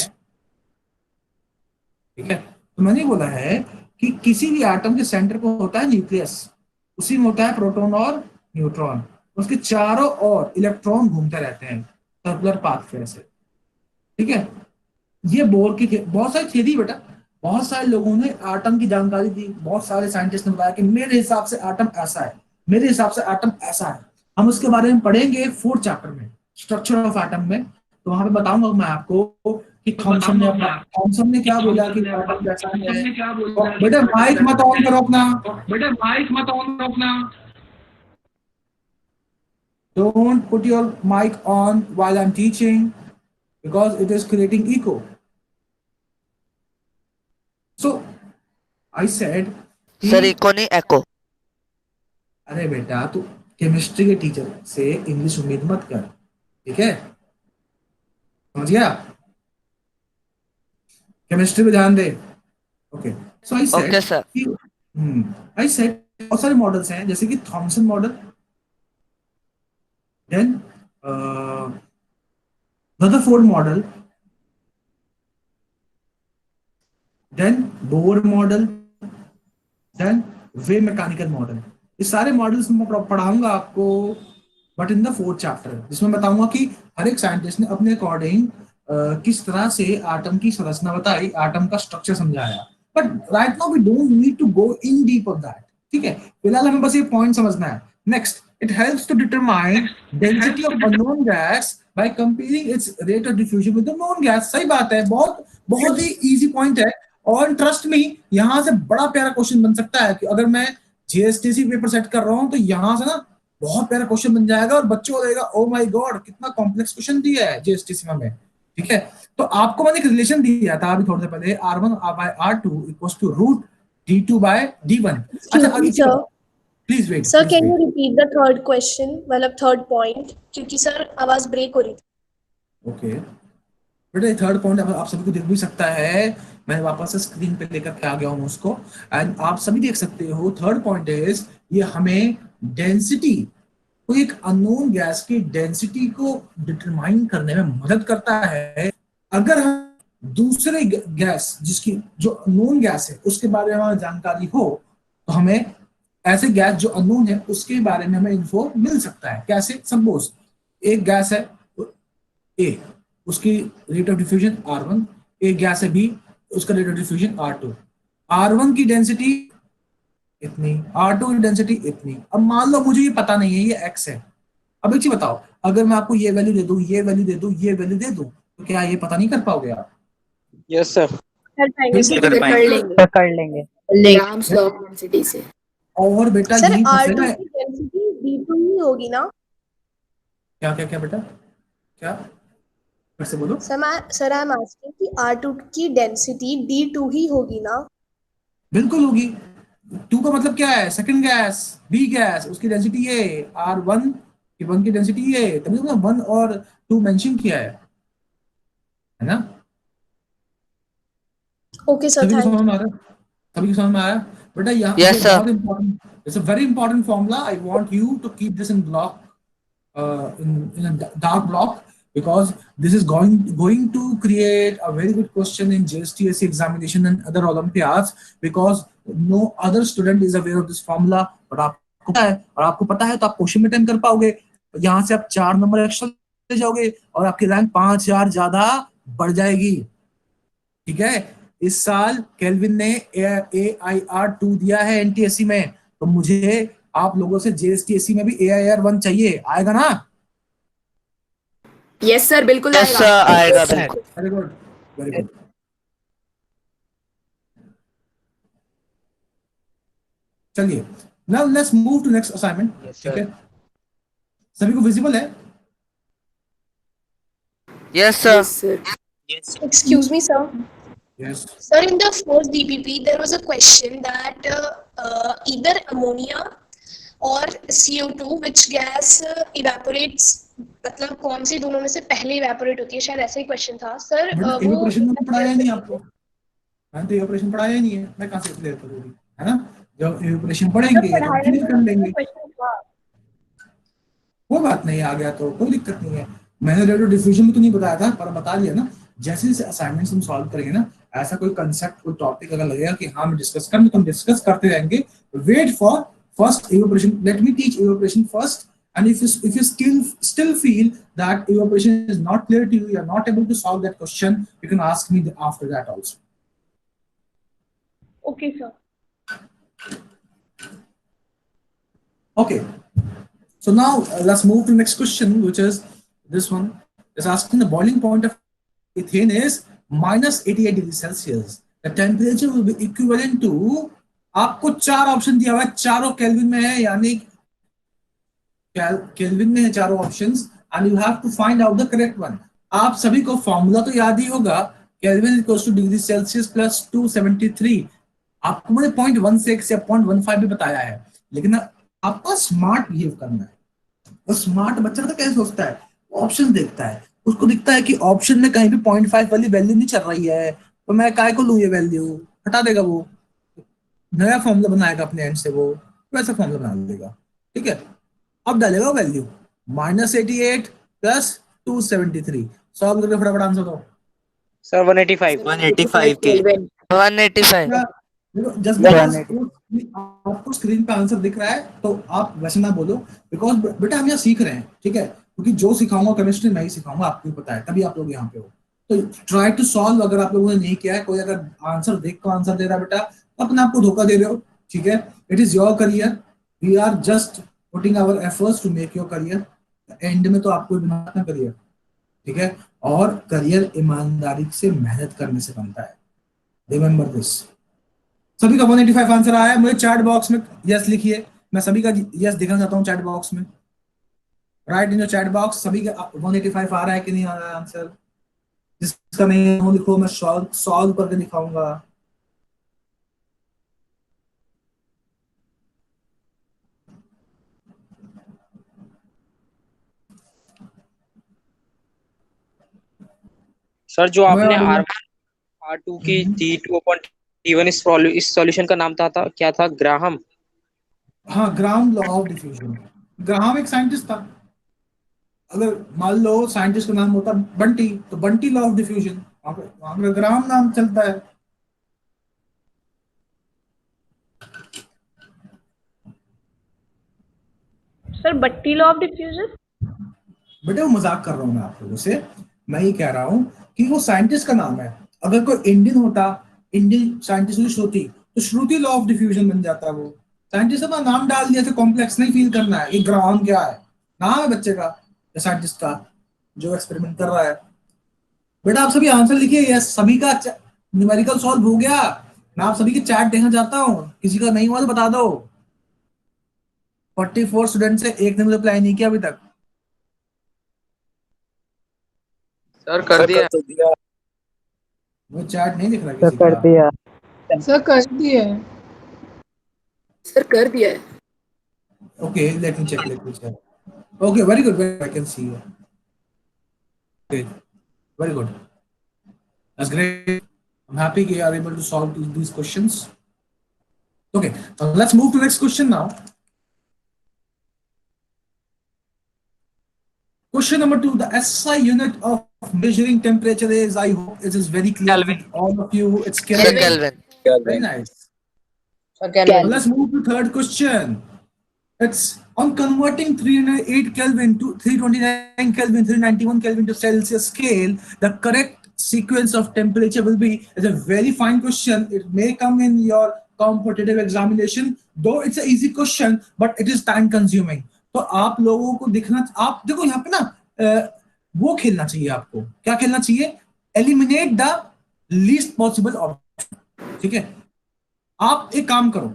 A: ठीक है? तो मैंने बोला है कि किसी भी एटम के सेंटर को होता है न्यूक्लियस, उसी में होता है प्रोटॉन और न्यूट्रॉन, उसके चारों ओर इलेक्ट्रॉन घूमते रहते हैं सर्कुलर पाथ पे से, ठीक है? ये बोर की बहुत सारी थ्योरी बेटा, बहुत सारे लोगों ने एटम की जानकारी दी, बहुत सारे साइंटिस्ट ने बताया कि मेरे हिसाब से एटम ऐसा है, मेरे हिसाब से एटम ऐसा है। हम उसके बारे में पढ़ेंगे 4th चैप्टर में, स्ट्रक्चर ऑफ एटम में। तो वहां पे बताऊंगा मैं आपको कि थॉमसन ने क्या बोला कि एटम कैसा है। बेटा माइक मत ऑन करो अपना, don't put your mic on while I'm teaching because it is creating echo. So I said
E: sir echo नहीं एको।
A: अरे बेटा तू केमिस्ट्री के टीचर से इंग्लिश उम्मीद मत कर, ठीक है? समझ गया? केमिस्ट्री पे ध्यान दे। Okay, so I said
E: okay sir.
A: I said बहुत सारे मॉडल्स हैं जैसे कि Thomson model, then Rutherford model, then Bohr model, then wave mechanical model. ये सारे मॉडल्स मैं पढ़ाऊंगा आपको but in the 4th chapter, जिसमें बताऊंगा कि हर एक साइंटिस्ट ने अपने अकॉर्डिंग किस तरह से एटम की संरचना बताई, एटम का स्ट्रक्चर समझाया। But right now we don't need to go in deep of that, ठीक है? फिलहाल हमें बस ये पॉइंट समझना है। Next, it helps to determine density of unknown gas by comparing its rate of diffusion with the known gas. सही बात है, बहुत बहुत ही इजी पॉइंट है। और ट्रस्ट मी, यहां से बड़ा प्यारा क्वेश्चन बन सकता है कि अगर मैं जीएसटीसी पेपर सेट कर रहा हूं तो यहां से ना बहुत प्यारा क्वेश्चन बन जाएगा और बच्चों को लगेगा ओ माय गॉड कितना कॉम्प्लेक्स क्वेश्चन दिया है जीएसटीसी में। ठीक है, तो आपको मैंने एक रिलेशन दिया था अभी थोड़ी देर पहले, R1 by R2 equals to root D2 by D1। अच्छा अभी please wait
C: sir, can you repeat the third question, मतलब थर्ड पॉइंट, क्योंकि सर आवाज ब्रेक हो रही थी।
A: ओके बेटा, थर्ड पॉइंट आप सभी को दिख भी सकता है, मैं वापस से स्क्रीन पे लेकर के आ गया हूं उसको, एंड आप सभी देख सकते हो। थर्ड पॉइंट इज, ये हमें डेंसिटी, कोई एक अननोन गैस की डेंसिटी को डिटरमाइन करने में मदद करता है। अगर हम दूसरे गैस जिसकी जो अननोन गैस है उसके बारे में हमें जानकारी हो तो हमें ऐसे गैस जो अननोन है उसके बारे में हमें इन्फो मिल सकता है। कैसे? सपोज एक गैस है ए, उसकी रेट ऑफ डिफ्यूजन R1, एक गैस है B, उसका rate of diffusion R2। R1 की डेंसिटी इतनी, R2 की डेंसिटी इतनी। अब मान लो मुझे ये पता नहीं है, ये x है। अब एक चीज बताओ, अगर मैं आपको ये वैल्यू दे दूं, ये वैल्यू दे दूं, ये वैल्यू दे दूं, तो क्या ये पता नहीं कर पाओगे आप?
F: यस सर,
G: कर लेंगे।
D: ग्राम्स लॉ ऑफ डेंसिटी से।
A: और बेटा
C: सर
A: यही
C: R2
A: है।
C: की डेंसिटी D2 ही होगी ना?
A: क्या क्या क्या बेटा, क्या फिर से बोलो?
C: सर आई एम आस्किंग कि R2 की डेंसिटी D2 ही होगी ना?
A: बिल्कुल होगी। 2 का मतलब क्या है? सेकंड गैस, बी गैस, उसकी डेंसिटी ये, R1 की 1 की डेंसिटी ये, तभी तो 1 और 2 मेंशन किया है ना?
C: ओके सर,
A: सभी को
C: थैंक
A: समझ में आ रहा है? सभी को समझ में आया बेटा? यहाँ
E: Yes, sir.
A: बहुत important, it's a very important formula. I want you to keep this in block, in a dark block, because this is going to create a very good question in JSTSC examination and other Olympiads, because no other student is aware of this formula, but आपको पता है, और आपको पता है तो आप question में अटेम्प्ट कर पाओगे। यहाँ से आप 4 नंबर एक्स्ट्रा ले जाओगे और आपकी रैंक 5000 ज्यादा बढ़ जाएगी। ठीक है, इस साल केल्विन ने AIR2 दिया है NTSC में, तो मुझे आप लोगों से JSTSC में भी AIR1 चाहिए। आएगा ना?
D: यस सर, बिल्कुल
E: Yes, sir, आएगा बिल्कुल।
A: Very good, very good. चलिए, now let's move to next assignment. ठीक है, सभी को विजिबल है?
E: Yes, sir.
D: Yes sir.
C: Excuse me, sir.
A: Yes.
C: Sir, in the first DPP, there was a question that either ammonia or CO2, which gas evaporates, मतलब कौन सी दोनों में से पहले इवेपोरेट होती है, शायद ऐसा ही क्वेश्चन था सर।
A: इवेपोरेशन में पढ़ाया नहीं आपको? मैंने तो इवेपोरेशन पढ़ाया ही नहीं है, मैं कहाँ से क्लियर करूँगी, है ना? जब इवेपोरेशन पढ़ेंगे तो क्लियर कर लेंगे। वो बात नहीं, आ गया तो कोई दिक्कत नहीं है। मैंने रेट ऑफ डिफ्यूजन में तो नहीं बताया था, पर बता दिया ना। जैसे जैसे असाइनमेंट्स हम सॉल्व करेंगे ना, ऐसा कोई कंसेप्ट, कोई टॉपिक अगर लगेगा कि हाँ मैं डिस्कस करना, तो हम डिस्कस करते रहेंगे। Wait for first evaporation, let me teach evaporation first, and if you still feel that evaporation is not clear to you, you are not able to solve that question, you can ask me after that also.
C: Okay, sir.
A: Okay, so now let's move to the next question, which is this one. Is asking the boiling point of ethane is minus 88 degrees Celsius. The temperature will be equivalent to, आपको 4 option दिया हुआ है, चारों kelvin में है, यानी kelvin में है चारों options, and you have to find out the correct one. आप सभी को फॉर्मूला तो याद ही होगा, kelvin equals to degree Celsius plus 273। आपको मैंने 0.16 या 0.15 भी बताया है, लेकिन आपको स्मार्ट बिहेव करना है। और स्मार्ट बच्चा तो कैसे सोचता है, ऑप्शन देखता है, उसको दिखता है कि ऑप्शन में कहीं भी 0.5 वाली वैल्यू नहीं चल रही है, तो मैं काय को लूं ये वैल्यू, हटा देगा वो, नया फॉर्मूला बनाएगा अपने एंड से, वो वैसा फॉर्मूला बना देगा। ठीक है, अब डालेगा वैल्यू -88 प्लस 273, सॉल्व करके फटाफट आंसर दो।
F: सर 185
E: 185 के 185
A: जस्ट आपको स्क्रीन पे आंसर दिख रहा है तो आप वैसे ना बोलो, बिकॉज बेटा हम यहाँ सीख रहे हैं, ठीक है, क्योंकि जो सिखाऊंगा केमिस्ट्री मैं ही सिखाऊंगा, आपको पता है, तभी आप लोग यहाँ पे हो। तो ट्राई टू सॉल्व, अगर आप लोगों ने नहीं किया है, कोई अगर आंसर देख को आंसर दे रहा है बेटा, तो अपने आप को धोखा दे रहे हो, ठीक है। It is your career, we are just putting our efforts to make your career. End में तो आपको बनाना करियर, ठीक है, और करियर ईमानदारी से मेहनत करने से बनता है, रिमेंबर दिस। सभी का 185 आंसर आया है, मुझे चैट बॉक्स में यस लिखिए, मैं सभी का यस दिखना चाहता हूँ चैट बॉक्स में। Right in the chat box, सभी का 185 आ रहा है कि नहीं आ रहा है आंसर? जिसका नहीं है वो लिखो, मैं सॉल्व सॉल्व करके दिखाऊंगा।
F: सर जो
A: मैं
F: आपने
A: और
F: R2 की D2/T1 इस सॉल्यूशन का नाम था क्या था? ग्राहम।
A: हाँ, Graham law of diffusion. Graham एक साइंटिस्ट था। अगर मान लो साइंटिस्ट का नाम होता बंटी, तो बंटी लॉ ऑफ डिफ्यूजन, वहां पे ग्राहम नाम चलता है।
H: सर बट्टी लॉ ऑफ डिफ्यूजन।
A: बेटे वो मजाक कर रहा हूँ मैं आप लोगों से, मैं ये कह रहा हूँ कि वो साइंटिस्ट का नाम है। अगर कोई इंडियन होता, इंडियन साइंटिस्ट की श्रुति, तो श्रुति लॉ ऑफ डिफ्यूजन बन जाता। वो साइंटिस्ट अपना नाम डाल दिया, कॉम्प्लेक्स नहीं फील करना है। ये ग्राहम क्या है, नाम है बच्चे का या साइंटिस्ट का जो एक्सपेरिमेंट कर रहा है। बेटा आप सभी आंसर लिखिए, यस सभी का न्यूमेरिकल सॉल्व हो गया। मैं आप सभी के चैट देखना चाहता हूँ, किसी का नहीं हुआ तो बता दो। 44 स्टूडेंट से एक ने मुझे रिप्लाई नहीं किया अभी तक।
F: सर कर दिया।
A: वो चैट नहीं दिख रहा किसी
B: कर
A: का।
B: दिया।
D: सर कर दिया है। सर कर दिया है।
A: Okay, let me check. Okay, very good. I can see you. Okay, very good. That's great. I'm happy you are able to solve these questions. Okay, let's move to next question now. Question number 2. The SI unit of measuring temperature is, I hope it is very clear
F: Kelvin.
A: with all of you. It's
E: Sir
A: Kelvin.
E: Kelvin.
A: Very nice.
F: Sir Kelvin.
A: Let's move to third question. It's on converting 308 Kelvin to 329 Kelvin, 391 Kelvin to Celsius scale. The correct sequence of temperature will be. It's a very fine question. It may come in your competitive examination. Though it's an easy question, but it is time consuming. तो आप लोगों को दिखना, आप देखो यहाँ पे ना वो खेलना चाहिए आपको। क्या खेलना चाहिए? Eliminate the least possible option, ठीक है। आप एक काम करो,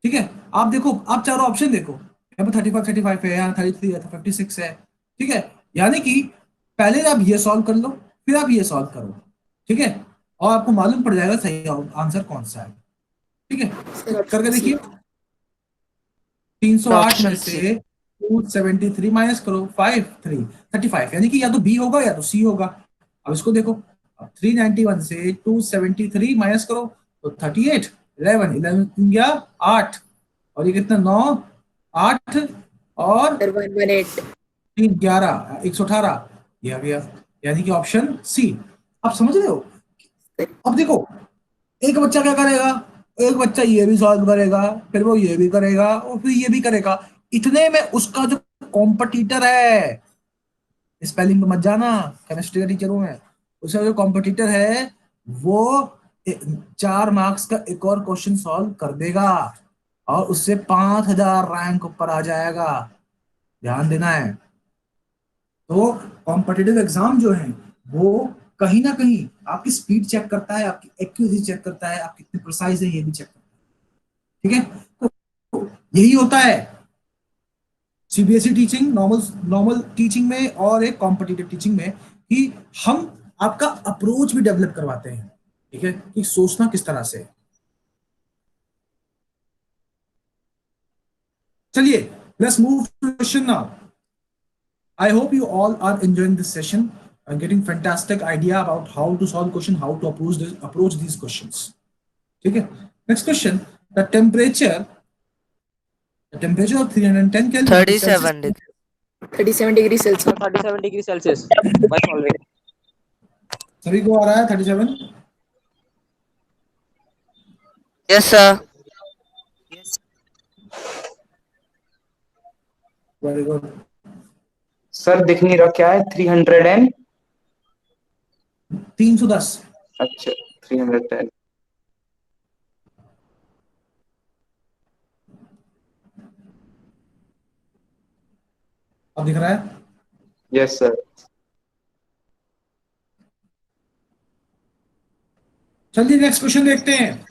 A: ठीक है, आप देखो, आप चारों ऑप्शन देखो, यहाँ पे 35 है, यहाँ 33 है, 56 है, ठीक है। यानी कि पहले आप ये सॉल्व कर लो, फिर आप ये सॉल्व करो, ठीक है, और आपको मालूम पड़ जाएगा सही आंसर कौन सा है, ठीक है। करके देखिए, 308 में से 273 माइनस करो 35, यानी कि या तो बी होगा या तो सी होगा। अब इसको देखो, अब 391 से 273 माइनस करो तो 38, 11 गया 8, और ये कितना 9, 8 और
D: 118।
A: 3 11, 118 ये आ गया, यानी कि ऑप्शन सी। आप समझ रहे हो? अब देखो, एक बच्चा क्या करेगा, एक बच्चा ये भी सॉल्व करेगा, फिर वो ये भी करेगा और फिर ये भी करेगा। इतने में उसका जो कॉम्पिटिटर है, स्पेलिंग पे मत जाना, केमिस्ट्री का टीचर हूं मैं, उसका जो कॉम्पिटिटर है वो 4 मार्क्स का एक और क्वेश्चन सॉल्व कर देगा और उससे 5000 रैंक ऊपर आ जाएगा। ध्यान देना है। तो कॉम्पिटिटिव एग्जाम जो है वो कहीं ना कहीं आपकी स्पीड चेक करता है, आपकी एक्यूरेसी चेक करता है, आप कितने प्रिसाइज है ये भी चेक करता है, ठीक है। तो यही होता है सीबीएसई टीचिंग, नॉर्मल टीचिंग में और एक कॉम्पिटिटिव टीचिंग में, कि हम आपका अप्रोच भी डेवलप करवाते हैं, ठीक है, कि सोचना किस तरह से। चलिए, let's move to question now. I hope you all are enjoying this session and getting fantastic idea about how to solve question, how to approach these questions. ठीक है? Next question: the temperature of 310 Kelvin.
E: 37 degree.
D: 37 degree Celsius.
F: 37 degree Celsius by solving.
A: सभी को आ रहा है 37?
E: Yes sir.
A: Very good.
I: Sir दिख नहीं रहा, क्या है? 300 एंड
A: 310।
I: अच्छा 310।
A: अब दिख रहा है?
I: Yes sir.
A: चलिए नेक्स्ट क्वेश्चन देखते हैं।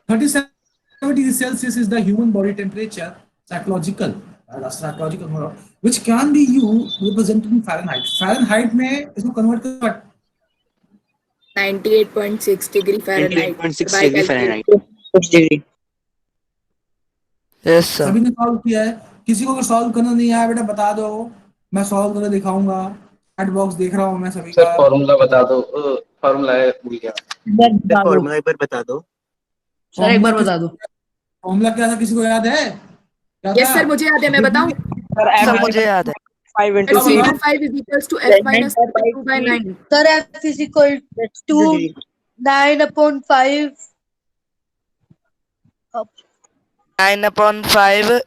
A: 37 degrees Celsius is the human body temperature, psychological, which can be used represented in Fahrenheit. Fahrenheit में इसको कन्वर्ट कर
D: 98.6 degree Fahrenheit
B: 98.6
D: bye
B: degree
D: calculate.
B: Fahrenheit 6 degree.
E: Yes sir.
A: सभी ने सॉल्व किया है। किसी को अगर सॉल्व करना नहीं आया बेटा बता दो, मैं सॉल्व करके दिखाऊंगा। चैट बॉक्स देख रहा हूँ मैं सभी
I: सर
A: का।
I: फॉर्मूला बता दो। फॉर्मूला है, भूल गया।
B: फॉर्मूला एक बार बता दो
A: सर, एक बार बता दो। फॉर्मूला क्या था, किसी को याद है? क्या
D: यस
A: था?
D: सर, मुझे याद है, मैं बताऊं?
E: सब मुझे याद है।
B: 5 into
A: बताओ,
B: 6
A: बताओ।
D: 5 is equals to f minus 2 by 9.
J: Sir, F is equal to 9/5.
E: 9/5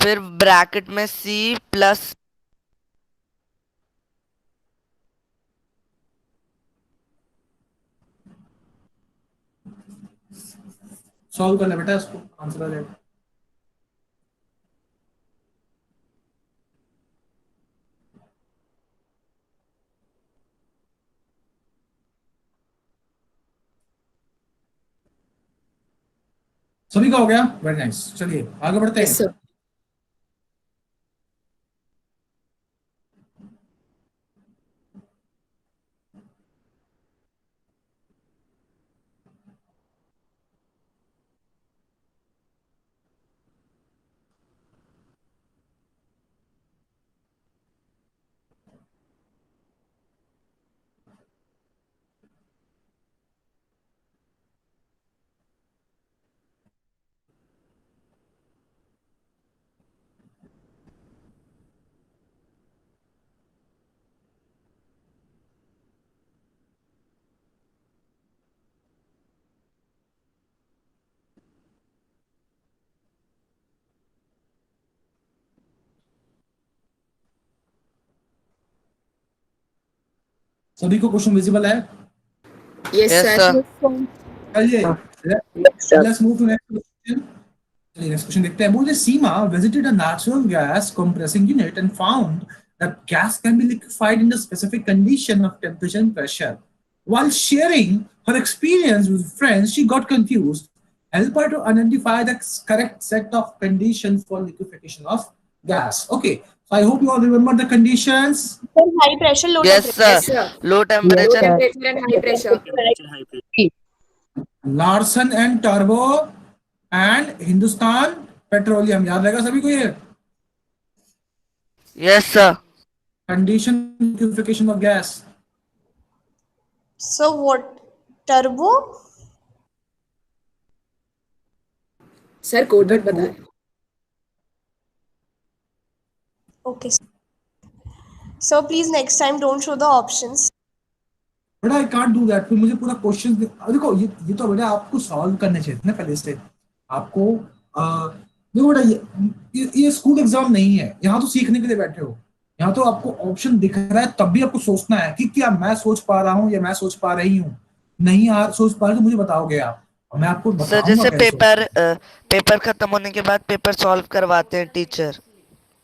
E: फिर ब्रैकेट में C प्लस
A: सॉल्व कर ले बेटा इसको, आंसर आ जाएगा। सभी का हो गया? Very nice. चलिए आगे बढ़ते
D: Yes,
A: हैं।
D: sir.
A: सभी को क्वेश्चन विजिबल है?
D: Yes,
E: Yes,
D: sir.
E: sir.
A: चलिए let's move to next question. चलिए नेक्स्ट क्वेश्चन देखते हैं। बोले Seema visited a natural gas compressing unit and found that gas can be liquefied in a specific condition of temperature and pressure. While sharing her experience with friends, she got confused. Help her to identify the correct set of conditions for liquefaction of gas. Okay, so I hope you all remember the conditions.
H: Sir, high pressure, low
E: Yes
H: temperature.
D: Yes,
E: sir.
D: sir.
E: Low
D: Low
E: temperature.
D: temperature and high pressure.
A: Larsen and turbo and Hindustan petroleum, याद रहेगा सभी को ये।
E: Yes sir.
A: Condition liquefaction of gas.
J: So what? Turbo?
D: Sir code word बताएं।
J: Okay. So please next time don't show the options.
A: But I can't do that. फिर मुझे पूरा question देखो, ये तो बेटा आपको सॉल्व करने चाहिए ना पहले से। आपको देखो बेटा, ये स्कूल एग्जाम नहीं है, यहाँ तो सीखने के लिए बैठे हो। यहाँ तो आपको ऑप्शन दिख रहा है, तब भी आपको सोचना है कि क्या मैं सोच पा रहा हूँ या मैं सोच पा रही हूँ। नहीं यार सोच पा रहे तो मुझे बताओगे आप, और मैं आपको
E: सर
A: बताऊंगा
E: जैसे
A: कैसे।
E: पेपर खत्म होने के बाद पेपर सॉल्व करवाते हैं टीचर।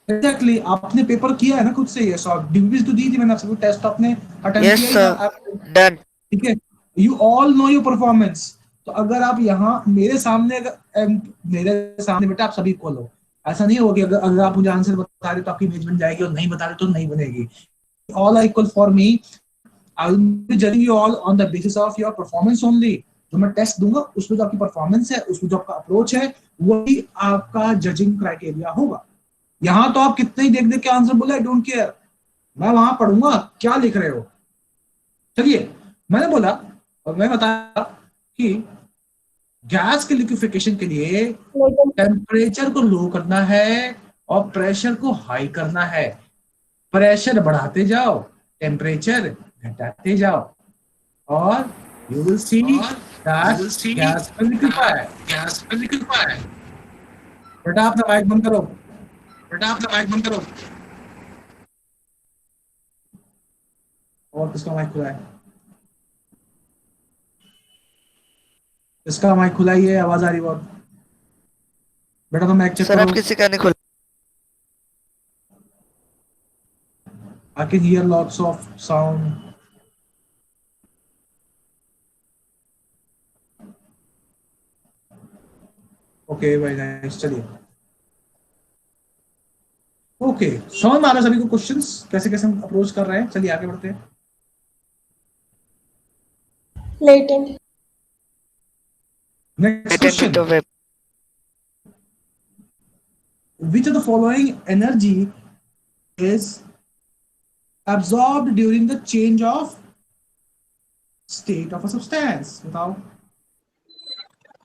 A: एग्जैक्टली आपने पेपर किया है ना खुद से, ये सॉल्व डिग्रीज तो दी थी मैंने आपसे, टेस्ट आपने अटेम्प्ट
E: Yes
A: किया ही
E: sir.
A: था।
E: Done.
A: ठीक है, you all know your performance. तो अगर आप यहाँ मेरे सामने बेटा आप सभी इक्वल हो। ऐसा नहीं होगा कि अगर आप मुझे आंसर बता रहे तो आपकी इमेज बन जाएगी और नहीं बता रहे तो नहीं बनेगी। All are equal for me. I will be judging you all on the basis of your performance only. जो मैं टेस्ट दूंगा उसमें जो आपकी परफॉर्मेंस है, उसमें जो आपका अप्रोच है, वही आपका जजिंग क्राइटेरिया होगा। यहाँ तो आप कितने ही देख देख के आंसर बोले, आई डोंट केयर, मैं वहां पढ़ूंगा क्या लिख रहे हो। चलिए मैंने बोला और मैं बताया कि गैस के लिक्विफिकेशन के लिए टेम्परेचर को लो करना है और प्रेशर को हाई करना है। प्रेशर बढ़ाते जाओ, टेम्परेचर घटाते जाओ, और you will see that gas will liquefy. बेटा अपना माइक बंद करो, बेटा अपना माइक बंद करो। और किसका माइक खुला है? इसका माइक खुला ही है, आवाज आ रही है बहुत। बेटा तो माइक चेक
E: सर
A: करो।
E: आप किसी का नहीं खुल
A: I can hear lots of sound. Okay भाई नाइस, चलिए। ओके, समझ में आ रहा है सभी को क्वेश्चंस कैसे कैसे हम अप्रोच कर रहे हैं? चलिए आगे बढ़ते हैं।
J: Latent.
A: Next question, which of the following energy is absorbed during the change of state of a substance? बताओ।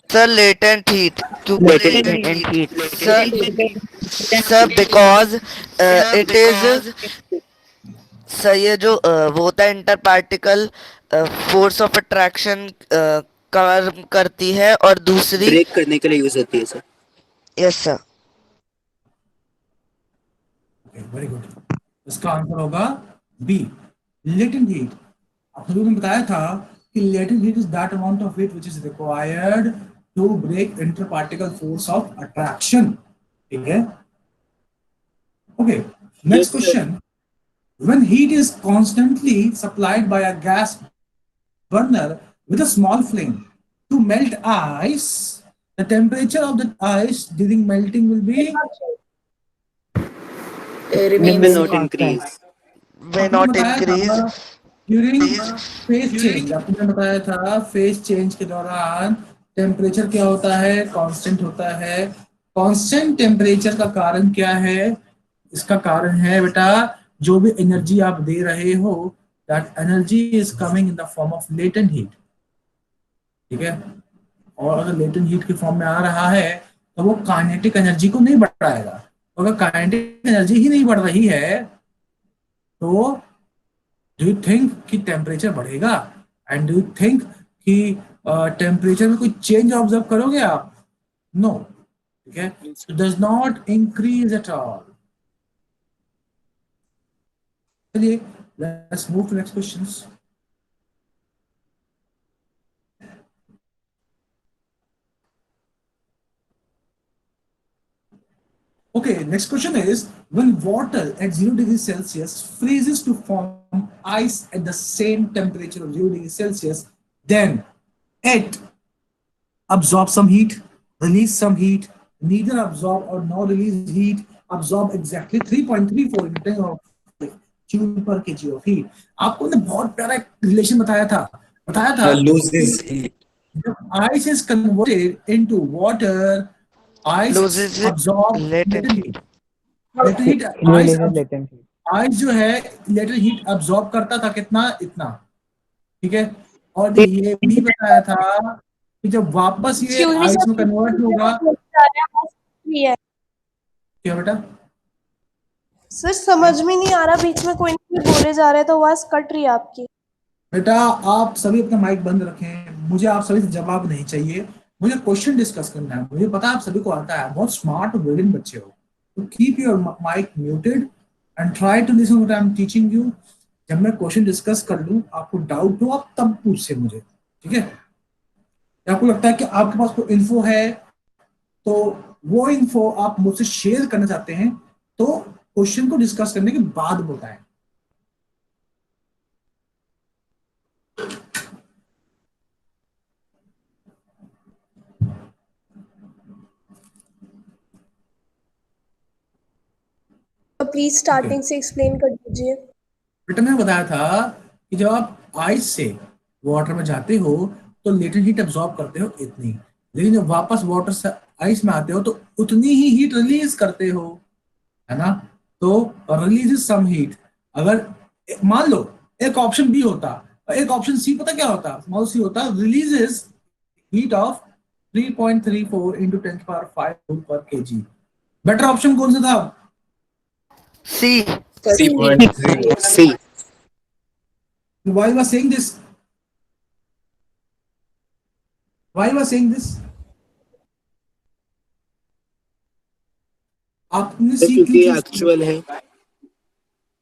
E: सर लेटेंट हीट, क्यों
G: Latent heat.
E: Sir because it is sir ये जो वो होता है inter particle force of attraction cover करती है, और दूसरी
K: ब्रेक करने के लिए यूज होती है sir.
E: Yes sir.
A: Very good, इसका आंसर होगा बी, लेटेंट हीट। आपने भी बताया था कि latent heat is that amount of heat which is required to break inter particle force of attraction. ठीक है, okay. Next question, when heat is constantly supplied by a gas burner with a small flame to melt ice, the temperature of the ice during melting will be
K: will not increase.
E: Way not increase
A: during phase change. आपने बताया था phase change के दौरान temperature क्या होता है? Constant होता है। कांस्टेंट टेम्परेचर का कारण क्या है? इसका कारण है बेटा, जो भी एनर्जी आप दे रहे हो, that energy is coming in the form of latent heat. ठीक है, और अगर लेटेंट हीट के फॉर्म में आ रहा है तो वो काइनेटिक एनर्जी को नहीं बढ़ाएगा। अगर काइनेटिक एनर्जी ही नहीं बढ़ रही है तो डू यू थिंक कि टेम्परेचर बढ़ेगा? एंड डू यू थिंक कि टेम्परेचर में कोई चेंज ऑब्जर्व करोगे आप? नो। ठीक है, it does not increase at all. चलिए, let's move to next questions. Okay, next question is, when water at 0 degrees Celsius freezes to form ice at the same temperature of 0 degrees Celsius, then it absorbs some heat, release some heat, neither absorb or no release heat, absorb exactly 3.34 in terms of joule per kg of heat. आपको ने बहुत प्यारा relation बताया था
K: Loses heat.
A: ice is converted into water, ice
E: loses
A: absorb
E: latent heat.
A: Latent heat, ice जो है latent heat absorb करता था कितना? इतना। ठीक है, और ये भी बताया था कि जब वापस ये आइस में कन्वर्ट होगा, क्या बेटा?
J: सर समझ में नहीं आ रहा, बीच में कोई नहीं बोले जा रहा है तो आवाज कट रही है आपकी।
A: बेटा आप सभी अपना माइक बंद रखें, मुझे आप सभी से जवाब नहीं चाहिए, मुझे क्वेश्चन डिस्कस करना है। मुझे पता है आप सभी को आता है, बहुत स्मार्ट और ब्रिलियंट बच्चे हो, तो keep your mic muted and try to listen what I am teaching you. जब मैं क्वेश्चन डिस्कस कर लूं, आपको डाउट हो आप तब पूछे मुझे। ठीक है, आपको लगता है कि आपके पास कोई इन्फो है तो वो इन्फो आप मुझसे शेयर करना चाहते हैं, तो क्वेश्चन को डिस्कस करने के बाद बताएं।
J: तो प्लीज स्टार्टिंग से एक्सप्लेन कर दीजिए।
A: बेटा मैंने बताया था कि जब आप आइस से वाटर में जाते हो तो लेटेंट हीट अब्सॉर्ब करते हो इतनी, लेकिन जब वापस वाटर से आइस में आते हो तो उतनी ही हीट रिलीज करते हो, है ना? तो रिलीज सम हीट। अगर मान लो एक ऑप्शन बी होता, एक ऑप्शन सी, पता क्या होता? मान लो सी होता, releases heat of 3.34 into 10 to the power 5 joule per kg। Better option कौन सा था?
E: सी।
K: C.
A: Why was saying this? Why was saying this? आपने
K: सर
A: सी
K: क्योंकि
A: क्यों
K: ये
A: चूज किया?
K: एक्चुअल है।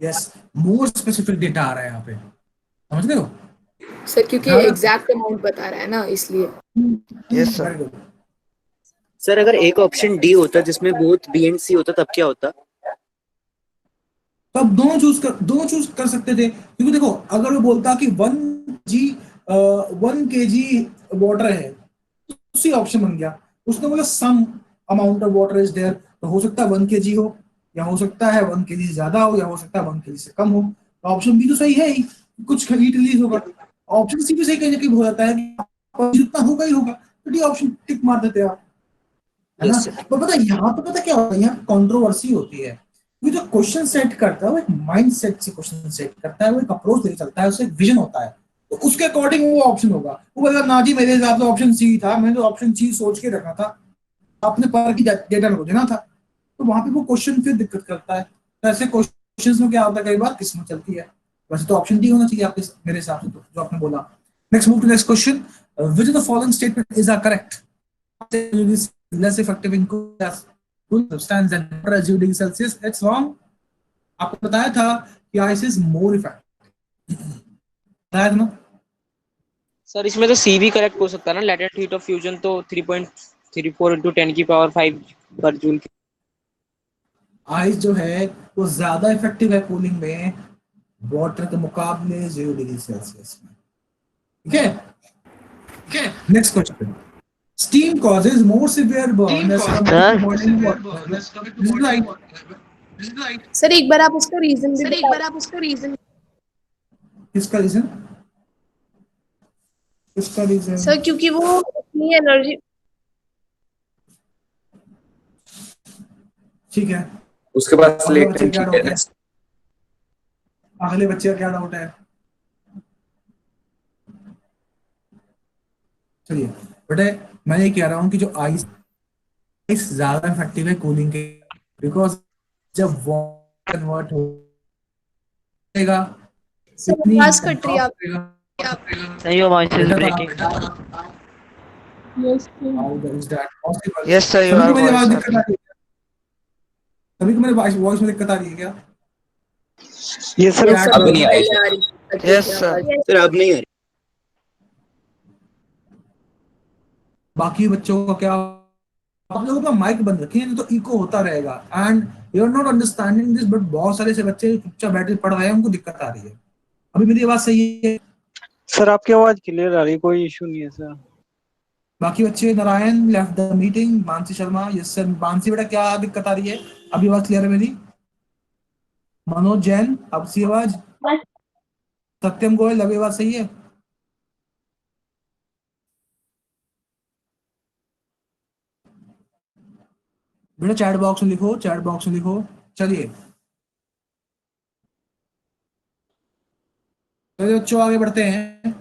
A: यस, मोर स्पेसिफिक डेटा आ रहा है यहाँ पे, समझ रहे हो?
D: सर क्योंकि
A: ज़्यादा
D: एग्जैक्ट अमाउंट बता रहा है ना, इसलिए।
E: Yes sir.
A: Very good.
K: Sir अगर एक ऑप्शन डी होता जिसमें बोथ बी एंड सी होता तब क्या होता?
A: तो आप दोनों चूज कर सकते थे, क्योंकि देखो अगर वो बोलता कि 1 kg वाटर है, तो उसी ऑप्शन बन गया। उसने बोला some amount of water is there, तो हो सकता है 1 kg हो, या हो सकता है 1 kg से ज्यादा हो, या हो सकता है 1 kg से कम हो। तो ऑप्शन बी तो सही है ही, कुछ हीट रिलीज होगा। ऑप्शन सी भी सही कहीं ना कहीं हो जाता है कि जितना होगा ही होगा, तो ये ऑप्शन टिक मार देते हैं आप, है ना?
K: Yes sir.
A: तो पता है यहाँ पे पता क्या होता है, यहाँ कंट्रोवर्सी होती है। ये जो क्वेश्चन सेट करता है वो एक माइंड सेट से क्वेश्चन सेट करता है, वो एक अप्रोच लेके चलता है, उससे एक विजन होता है, तो उसके अकॉर्डिंग वो ऑप्शन होगा। वो बोलेगा ना जी मेरे हिसाब से ऑप्शन सी था, मैंने तो ऑप्शन सी सोच के रखा था, आपने पर की डेटा को देना था। तो वहां पे वो क्वेश्चन फिर दिक्कत करता है। तो ऐसे क्वेश्चंस में क्या होता है, कई बार किस्मत चलती है। वैसे तो ऑप्शन डी होना चाहिए आपके मेरे हिसाब से, तो जो आपने बोला। Next move to next question, which of the following statement is correct? less effective in cool substance than water as reading Celsius. It's wrong. आपको बताया था कि ice is more effective, बताया था ना?
F: सर इसमें तो सी भी करेक्ट हो सकता है ना, लेटेंट हीट ऑफ फ्यूजन तो 3.34 into 10⁵ पर जूल।
A: आइस जो है वो ज्यादा इफेक्टिव है कूलिंग में वाटर के मुकाबले 0 डिग्री सेल्सियस में। ठीक है, ठीक है। Next question, steam causes more severe burn as compared to boiling water. This is right.
J: Sir एक बार आप उसका रीजन भी
A: किसका रीजन? किसका रीजन?
J: सर क्योंकि वो इतनी एनर्जी।
A: ठीक है,
I: उसके पास
A: अगले बच्चे क्या डाउट है?
I: लेटेंट
A: अगले बच्चे का क्या डाउट है? चलिए बेटे, मैं ये कह रहा हूँ कि जो आइस ज्यादा इफेक्टिव है कूलिंग के, बिकॉज जब वाटर कन्वर्ट होगा
J: सर
A: इतनी
J: आवाज कट रही है आप।
G: Sir, your voice is breaking.
E: Yes sir,
A: सभी को मेरी आवाज
E: योर
A: दिक्कत आ रही है? सभी को मेरी वॉइस में दिक्कत आ रही है क्या?
B: ये सर
A: Chat
I: अब नहीं आई
E: यस सर।
K: सर अब नहीं आ रही।
A: बाकी बच्चों का क्या? आप लोगों का माइक बंद रखिए, नहीं तो इको होता रहेगा। And you are not understanding this, but बहुत सारे ऐसे बच्चे चुपचाप बैठे पढ़ रहे हैं, उनको दिक्कत आ रही है। अभी मेरी आवाज सही है?
B: सर आपकी आवाज क्लियर आ रही है, कोई इशू नहीं है सर।
A: बाकी बच्चे, Narayan left the meeting, Mansi Sharma, yes sir. Mansi बेटा क्या दिक्कत आ रही है? अभी आवाज क्लियर है मेरी? मनोज जैन, अब सी आवाज? सत्यम गोयल, अभी आवाज सही है? बेटा चैट बॉक्स में लिखो, चैट बॉक्स में लिखो। चलिए तो बच्चों आगे बढ़ते हैं।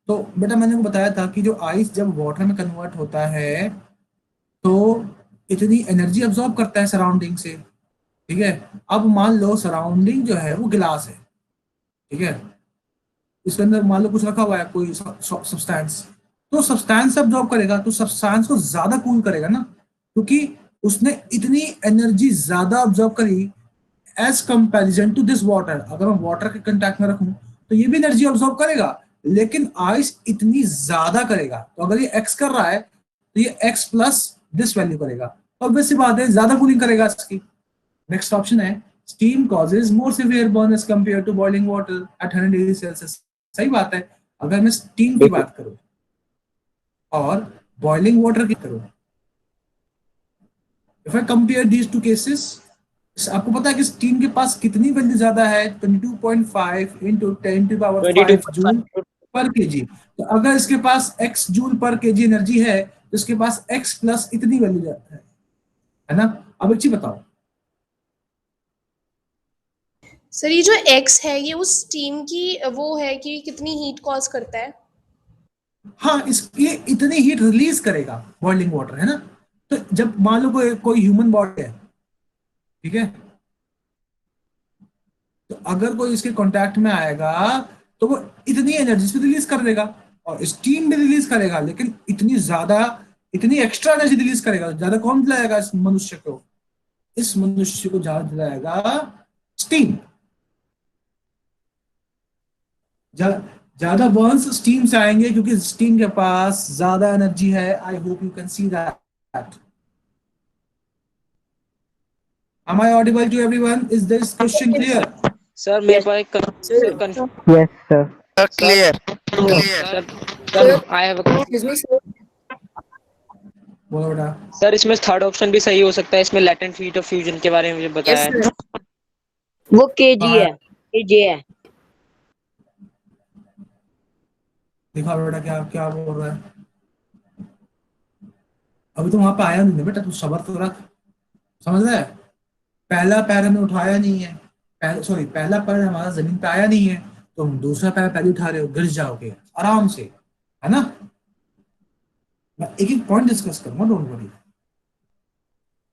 A: तो बेटा मैंने को बताया था कि जो आइस जब वाटर में कन्वर्ट होता है तो इतनी एनर्जी अब्सॉर्ब करता है सराउंडिंग से। ठीक है, अब मान लो सराउंडिंग जो है वो गिलास है, ठीक है, इसके अंदर मान लो कुछ रखा हुआ है, कोई सब्सटेंस, तो सब्सटेंस अब्सॉर्ब करेगा, तो सब्सटेंस को ज्यादा कूल करेगा ना, क्योंकि उसने इतनी एनर्जी ज्यादा अब्सॉर्ब करी as comparison to this water. अगर मैं वाटर के कांटेक्ट में रखूं तो ये भी एनर्जी अब्सॉर्ब करेगा, लेकिन आइस इतनी ज्यादा करेगा। तो अगर ये एक्स कर रहा है तो ये एक्स प्लस दिस वैल्यू करेगा, ऑब्वियस सी बात है ज्यादा कूलिंग करेगा इसकी। नेक्स्ट ऑप्शन है, steam causes more severe burn as compare to boiling water at 100 degree Celsius. सही बात है, अगर मैं स्टीम की बात करूं और बॉइलिंग वाटर की करूं, if I compare these two cases, आपको पता है कि स्टीम के पास कितनी वैल्यू ज्यादा है? 22.5 into 10⁵ जूल पर केजी। तो अगर इसके पास x जूल पर केजी एनर्जी है तो इसके पास x प्लस इतनी वैल्यू जाता है ना? अब एक चीज बताओ
J: सर ये जो x है ये उस स्टीम की वो है कि कितनी हीट कॉज करता है।
A: हाँ, ये इतनी हीट रिलीज करेगा बॉइलिंग वाटर, है ना? तो जब मान लो कोई ह्यूमन बॉडी है, ठीक है, तो अगर कोई इसके कांटेक्ट में आएगा तो वो इतनी एनर्जी रिलीज कर देगा और स्टीम भी रिलीज करेगा, लेकिन इतनी ज्यादा, इतनी एक्स्ट्रा एनर्जी रिलीज करेगा, ज्यादा कौन दिलाएगा इस मनुष्य को? इस मनुष्य को ज्यादा दिलाएगा स्टीम, ज्यादा बर्न्स स्टीम से आएंगे क्योंकि स्टीम के पास ज्यादा एनर्जी है। I hope you can see that. Am I audible to everyone? Is this question clear?
F: Sir मेरे पास एक
G: Yes, sir.
E: Clear.
F: Sir I have
D: Excuse me, sir.
A: बोलो बेटा।
F: सर इसमें थर्ड ऑप्शन भी सही हो सकता है, इसमें लैटेंट हीट ऑफ फ्यूजन के बारे में मुझे बताया
D: Yes,
F: है।
D: sir.
G: वो kg है, kj है।
A: देखा बेटा क्या क्या बोल रहा है। अभी तो वहां पे आया नहीं ना बेटा, तू सबर तो रख, समझ रहा है। पहला पैर हमें उठाया नहीं है, पहला पैर हमारा जमीन पे आया नहीं है, तो हम दूसरा पैर पहले उठा रहे हो, गिर जाओगे आराम से, है ना। मैं एक एक पॉइंट डिस्कस करूंगा, don't worry.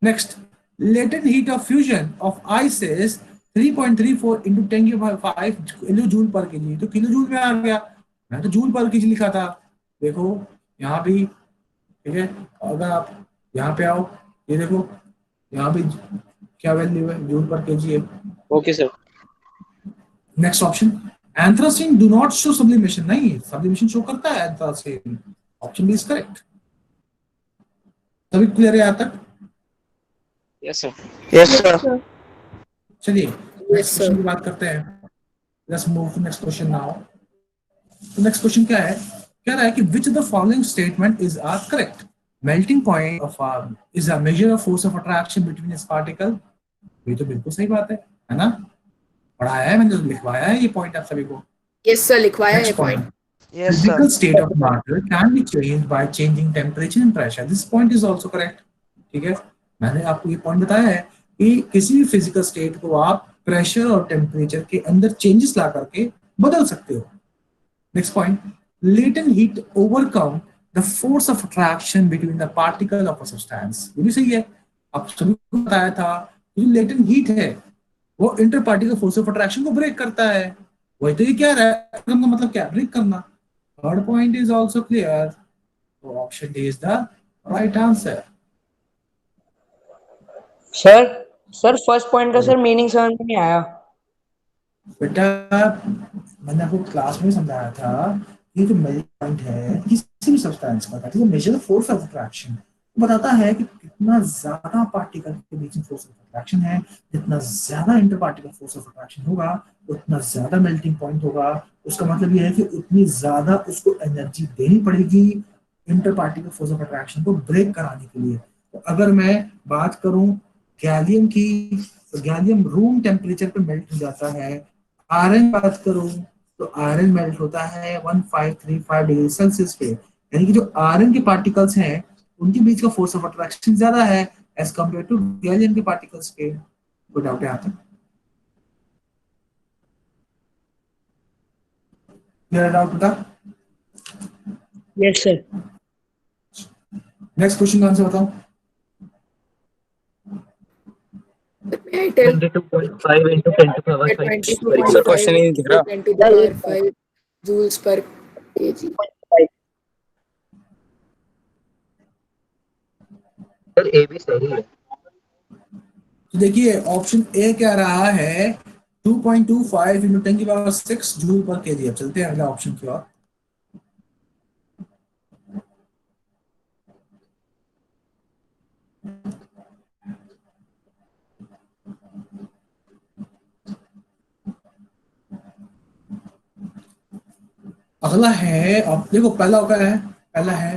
A: Next, latent heat of fusion of ice is 3.34 into 10⁵ kilo joule पर केजी। तो किलो जूल में आ गया, मैं तो जूल पर केजी लिखा था। देखो यहाँ भी, ठीक है, अगर आप यहाँ पे आओ, ये देखो यहाँ भी क्या वैल्यू है, जूल पर केजी है।
F: Okay sir.
A: Next option, anthracene do not show sublimation. नहीं, सब्लिमेशन शो करता है anthracene. Option B is correct. सभी क्लियर है यहाँ तक?
F: Yes sir.
E: Yes, sir.
A: चलिए नेक्स्ट क्वेश्चन की बात करते हैं। Let's move to next question now. तो नेक्स्ट क्वेश्चन क्या है, कह रहा है कि which of the following statement is are correct. Melting point of is a measure of force of attraction between इस पार्टिकल। ये तो बिल्कुल सही बात है ना। पढ़ाया है मैंने, लिखवाया है ये पॉइंट आप सभी को।
D: Yes, sir. लिखवाया है point.
E: Yes,
A: Physical
E: sir.
A: state of matter can be changed by changing temperature and pressure. This point is also correct. ठीक है, मैंने आपको ये पॉइंट बताया है कि किसी भी फिजिकल स्टेट को आप प्रेशर और टेम्परेचर के अंदर चेंजेस ला करके बदल सकते हो। Next point, latent heat overcome the force of attraction between the particle of a substance. ये भी सही है, आप सभी को बताया था कि लेटेंट हीट है वो inter particle force of attraction को ब्रेक करता है। वही तो ये क्या रहा है, मतलब क्या, ब्रेक करना। Third point is also clear, तो option D is the right answer.
G: Sir first point का सर मीनिंग समझ में नहीं आया।
A: बेटा मैंने आपको क्लास में समझाया था, ये जो मेजर पॉइंट है किसी भी सब्सटेंस का, that is the major force of attraction. बताता है कि कितना ज्यादा पार्टिकल के बीच में फोर्स ऑफ अट्रैक्शन है। जितना ज्यादा inter particle force of attraction होगा उतना ज्यादा मेल्टिंग पॉइंट होगा। उसका मतलब ये है कि उतनी ज्यादा उसको एनर्जी देनी पड़ेगी inter particle force of attraction को ब्रेक कराने के लिए। तो अगर मैं बात करूं गैलियम की, तो गैलियम रूम टेम्परेचर पे मेल्ट हो जाता है। आयरन बात करूं तो आयरन मेल्ट होता है 1535 डिग्री सेल्सियस पे। यानी कि जो आयरन के पार्टिकल्स हैं उनके बीच का फोर्स ऑफ अट्रैक्शन ज्यादा है एज कंपेयर टू गैलियम के पार्टिकल्स के। कोई डाउट है यहाँ तक? क्लियर डाउट बेटा?
G: Yes sir.
A: नेक्स्ट क्वेश्चन का आंसर बताओ।
K: 22.5 into 10 to the power 5.
D: Sir,
I: question ही नहीं दिख रहा।
D: 10 to the power 5 joules per kg.
K: Sir ए भी सही है।
A: तो देखिए ऑप्शन ए क्या रहा है 2.25 into 10 की पावर 6 जूल पर केजी। अब चलते हैं अगला ऑप्शन की ओर। अगला है, अब देखो पहला क्या है, पहला है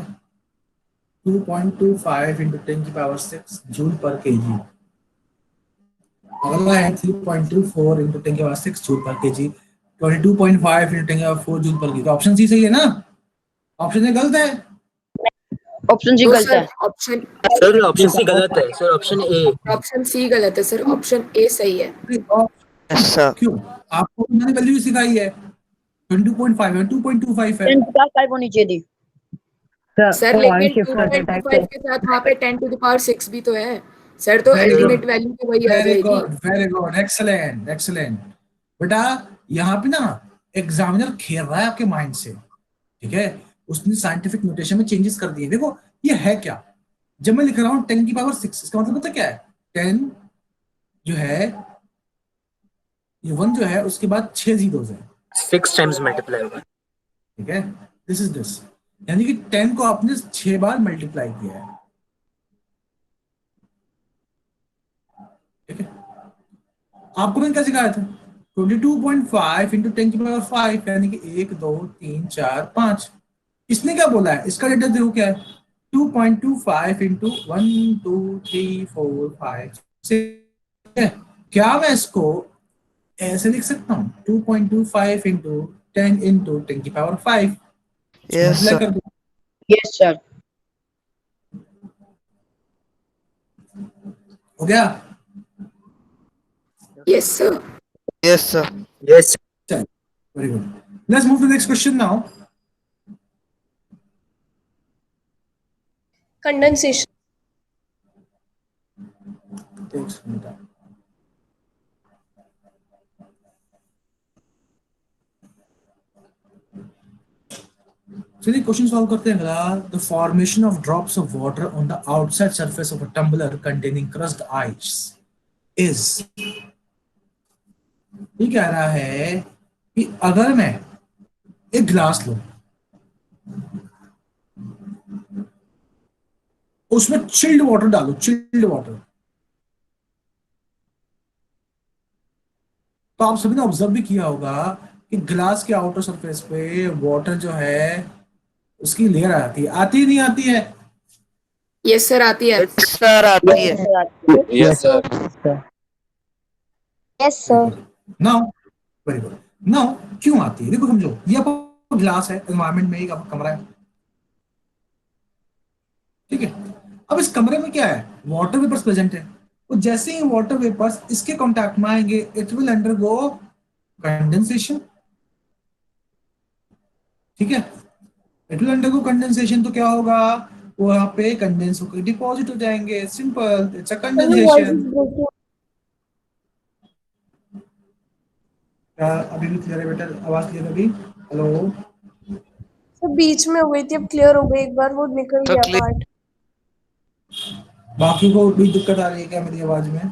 A: 2.25 into 10 की पावर 6 जूल पर केजी। अगला है 3.24 into 10 की पावर 6 जूल पर केजी। 22.5 into 10 की पावर 4 जूल पर केजी। तो ऑप्शन सी सही है ना? ऑप्शन ए गलत है?
G: ऑप्शन सी गलत है।
D: ऑप्शन
K: सर ऑप्शन सी गलत है sir, option A.
D: Option C गलत है सर, ऑप्शन ए सही है।
A: क्यों? आपको मैंने वैल्यू सिखाई है 22.5 है, 2.25 है।
G: 10 होनी चाहिए थी
D: सर, लेकिन 2.25 के साथ वहाँ पे 10 to the power 6 भी तो है सर, तो अल्टीमेट वैल्यू तो वही आ जाएगी।
A: Very good, excellent excellent. बेटा यहाँ पे ना एग्जामिनर खेल रहा है आपके माइंड से, ठीक है। उसने साइंटिफिक नोटेशन में चेंजेस कर दिए। देखो ये है क्या, जब मैं लिख रहा हूँ 10 की पावर 6, इसका मतलब पता क्या है 10 जो है ये 1 जो है उसके बाद 6 जीरोस हैं,
K: 6 टाइम्स मल्टीप्लाई होगा।
A: ठीक है, दिस इज दिस, यानी कि 10 को आपने 6 बार मल्टीप्लाई किया है, ठीक है। आपको मैंने क्या सिखाया था, 22.5 इंटू 10 की पावर 5, यानी कि 1 2 3 4 5। इसने क्या बोला है, इसका डेटा देखो क्या है, 2.25 इंटू 1 2 3 4 5 6। क्या मैं इसको ऐसे लिख सकता हूँ, 2.25 इंटू 10 इंटू 10 की पावर 5,
E: यस
A: मल्टीप्लाई
E: सर।
A: कर दो,
F: यस सर।
A: हो गया।
D: Yes sir.
E: Yes sir.
K: Yes.
A: Very good, let's move to next question now.
J: Condensation.
A: चलिए क्वेश्चन सॉल्व करते हैं अगला। The formation of drops of water on the outside surface of a tumbler containing crushed ice is, ये कह रहा है कि अगर मैं एक ग्लास लूं, उसमें चिल्ड वाटर डालू, चिल्ड वाटर, तो आप सभी ने ऑब्जर्व भी किया होगा कि ग्लास के आउटर सरफेस पे वाटर जो है उसकी लेयर आती है नहीं आती है?
D: यस सर, आती है।
E: सर आती है।
I: Yes sir.
J: Yes, sir.
A: Now very good, now क्यों आती है, देखो समझो, ये आपका ग्लास है, एनवायरमेंट में एक आपका कमरा है, ठीक है। अब इस कमरे में क्या है, वाटर वेपर्स प्रेजेंट है, तो जैसे ही वाटर वेपर्स इसके कांटेक्ट में आएंगे इट विल अंडरगो कंडेंसेशन, ठीक है, इट विल अंडरगो कंडेंसेशन। तो क्या होगा, वो यहाँ पे कंडेंस होकर डिपॉजिट हो जाएंगे, सिंपल, इट्स अ कंडेंसेशन। अभी भी क्लियर है बेटा, आवाज क्लियर है अभी? हेलो
J: तो बीच में हो गई थी, अब क्लियर हो गई, एक बार वो निकल
E: तो
J: गया
E: क्लियर।
J: पार्ट।
A: बाकी को भी दिक्कत आ रही है क्या मेरी आवाज में?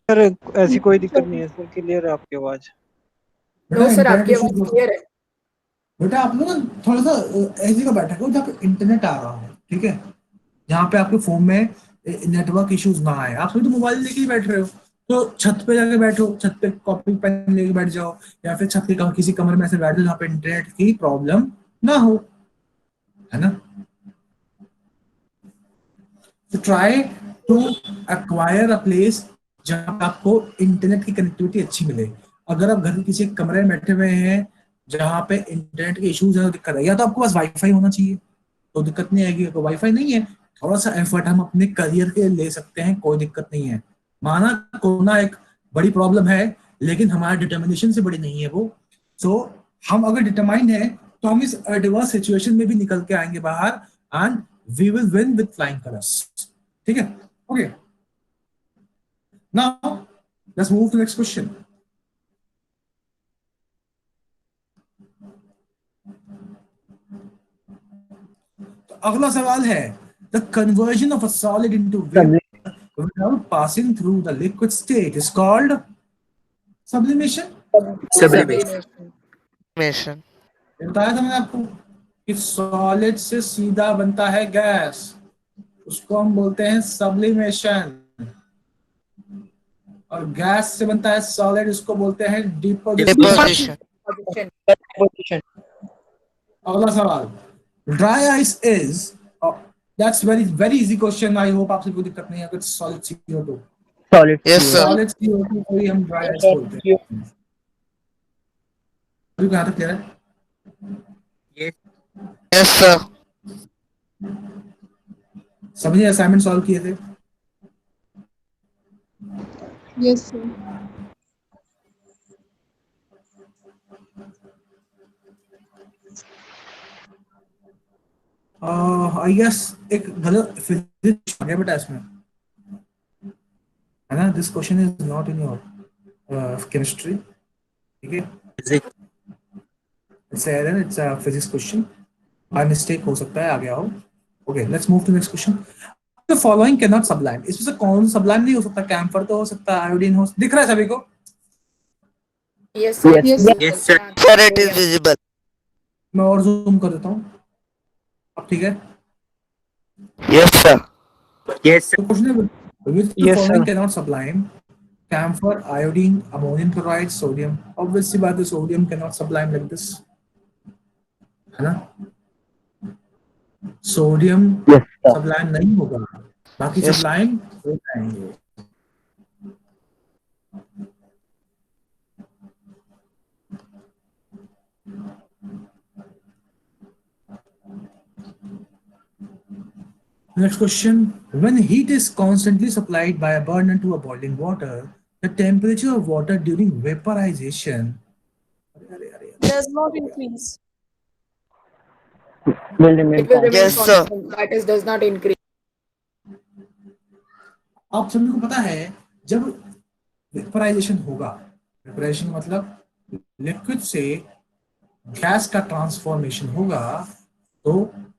B: सर ऐसी कोई दिक्कत नहीं है सर, क्लियर है आपकी आवाज।
A: बेटा
D: नो सर,
A: इंटरनेट
D: आपकी
A: इशू,
D: आवाज क्लियर है।
A: बेटा आप लोग ना थोड़ा सा ऐसी जगह बैठा करो जहाँ पे इंटरनेट आ रहा हो, ठीक है, जहाँ पे आपके फोन में नेटवर्क इश्यूज ना आए। आप सभी तो मोबाइल लेके ही बैठ रहे हो, तो छत पे जाके बैठो, छत पे कॉपी पेन लेके बैठ जाओ, या फिर छत के किसी कमरे में ऐसे बैठ जाओ जहाँ पे इंटरनेट की प्रॉब्लम ना हो, है ना। तो try to acquire a place जहाँ पे आपको इंटरनेट की कनेक्टिविटी अच्छी मिले। अगर आप घर के किसी कमरे में बैठे हुए हैं जहाँ पे इंटरनेट के इश्यूज है, दिक्कत है, या तो आपके पास वाईफाई होना चाहिए, तो दिक्कत नहीं आएगी। अगर वाईफाई नहीं है, थोड़ा सा एफर्ट हम अपने करियर के लिए ले सकते हैं, कोई दिक्कत नहीं है। माना कोरोना एक बड़ी प्रॉब्लम है, लेकिन हमारे डिटर्मिनेशन से बड़ी नहीं है वो। सो हम अगर डिटरमाइंड है तो हम इस एडवर्स सिचुएशन में भी निकल के आएंगे बाहर, and we will win with flying colours, ठीक है। Okay, now let's move to next question. अगला सवाल है, the conversion of a solid into vapour without passing through the liquid state is called sublimation।
E: मिशन।
A: बताया था मैंने आपको कि सॉलिड से सीधा बनता है गैस, उसको हम बोलते हैं सब्लिमेशन, और गैस से बनता है सॉलिड, उसको बोलते हैं डिपोजिशन। अगला सवाल, dry ice is, that's very very easy question, I hope आपसे कोई दिक्कत नहीं है। अगर solid CO2,
E: yes sir.
A: Solid CO2 को ही हम ड्राई आइस बोलते हैं। अभी कहाँ तक क्लियर है?
E: Yes sir.
A: सभी असाइनमेंट सॉल्व किए थे?
H: Yes, sir.
A: आई गेस एक गलत फिजिक्स आ गया बेटा इसमें, है ना। This question is not in your chemistry, ठीक है, it's error, it's a physics question, by mistake हो सकता है आ गया हो। Okay, let's move to next question. The following can not sublime, इसमें से कौन सब्लाइम नहीं हो सकता? कैम्फर तो हो सकता है, आयोडीन हो, दिख रहा है सभी को?
D: Yes sir,
K: yes sir.
E: Sir it is visible.
A: मैं और जूम कर देता हूँ, अब ठीक है?
E: Yes sir.
K: यस
A: तो क्वेश्चन है, which the
B: Yes,
A: following
B: sir.
A: cannot sublime? Camphor, iodine, ammonium chloride, sodium. Obviously बात है, sodium cannot sublime like this, है ना? सोडियम सब्लाइम नहीं होगा, बाकी
E: Yes.
A: सब्लाइम हो जाएंगे। Next question. When heat is constantly supplied by a burner to a boiling water, the temperature of water during vaporization
J: Does not increase.
G: Will remain
D: It will remain
E: Yes, sir.
D: constant. That is, does not increase.
A: आप सभी को पता है जब vaporisation होगा, vaporisation मतलब liquid से gas का ट्रांसफॉर्मेशन होगा, तो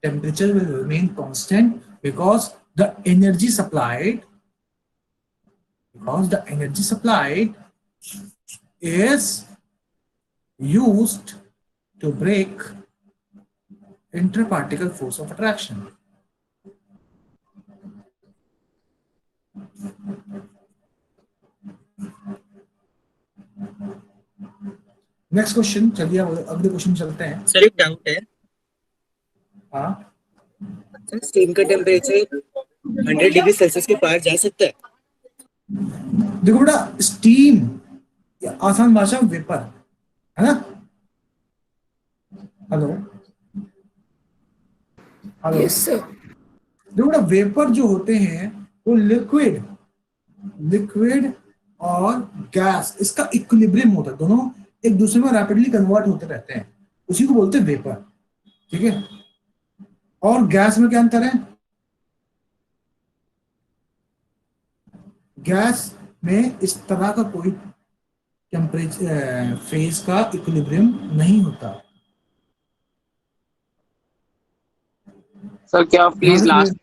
A: temperature will remain constant because the energy supplied is used to break interparticle force of attraction. Next question, चलिए अगले क्वेश्चन चलते हैं।
K: सर एक डाउट है।
A: हाँ
K: सर स्टीम का टेम्परेचर 100 डिग्री सेल्सियस के पार जा सकता है?
A: देखो बेटा, स्टीम आसान भाषा में वेपर है ना? Hello hello,
D: Yes sir.
A: देखो बेटा, वेपर जो होते हैं वो लिक्विड और गैस, इसका इक्विलिब्रियम होता है, दोनों एक दूसरे में रैपिडली कन्वर्ट होते रहते हैं, उसी को बोलते हैं वेपर, ठीक है? और गैस में क्या अंतर है? गैस में इस तरह का कोई टेम्परेचर फेज का इक्विलिब्रियम नहीं होता।
F: सर क्या आप प्लीज लास्ट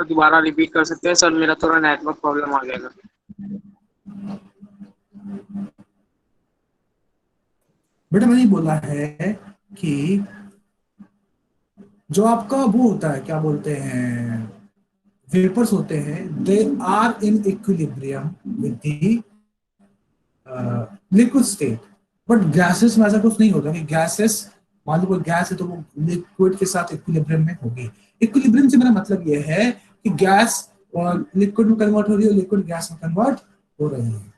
F: दोबारा रिपीट कर सकते हैं सर? मेरा थोड़ा नेटवर्क प्रॉब्लम आ जाएगा।
A: बेटा मैंने बोला है कि जो आपका वो होता है, क्या बोलते हैं, वेपर्स होते हैं, they are in equilibrium with the liquid state, but gases में ऐसा कुछ नहीं होता कि गैसेस, मान लो कोई गैस है तो वो लिक्विड के साथ इक्विलिब्रियम में होगी। इक्विलिब्रियम से मेरा मतलब ये है कि गैस और लिक्विड में कन्वर्ट हो रही है, लिक्विड गैस में कन्वर्ट हो रही है,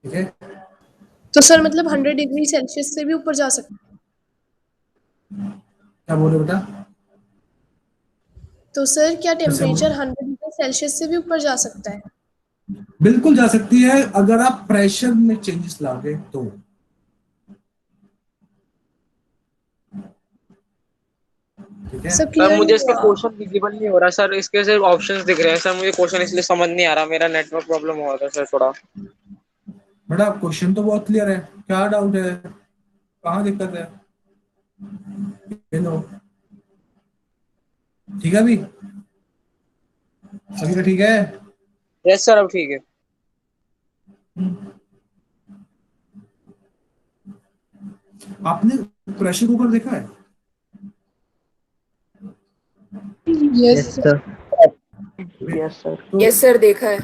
A: ठीक है?
J: तो सर मतलब 100 डिग्री सेल्सियस से भी ऊपर जा सकता है?
A: क्या बोल रहे हो बेटा?
J: तो सर क्या
A: कैसे
J: टेम्परेचर
A: बोल-
J: 100 डिग्री सेल्सियस से भी ऊपर जा सकता है?
A: बिल्कुल जा सकती है, अगर आप प्रेशर में चेंजेस लाओगे तो। ठीक है?
F: सर मुझे इसके क्वेश्चन विजिबल नहीं हो रहा सर, इसके सिर्फ ऑप्शंस दिख रहे हैं सर, मुझे क्वेश्चन इसलिए समझ नहीं आ रहा, मेरा नेटवर्क प्रॉब्लम हो रहा था सर थोड़ा।
A: बेटा क्वेश्चन तो बहुत क्लियर है, क्या डाउट है, कहाँ दिक्कत है? हेलो, ठीक है? अभी का ठीक है?
F: यस सर अब ठीक है।
A: आपने प्रेशर कुकर देखा है?
J: Yes
G: sir.
B: Yes sir.
A: तो
D: Yes sir, देखा है।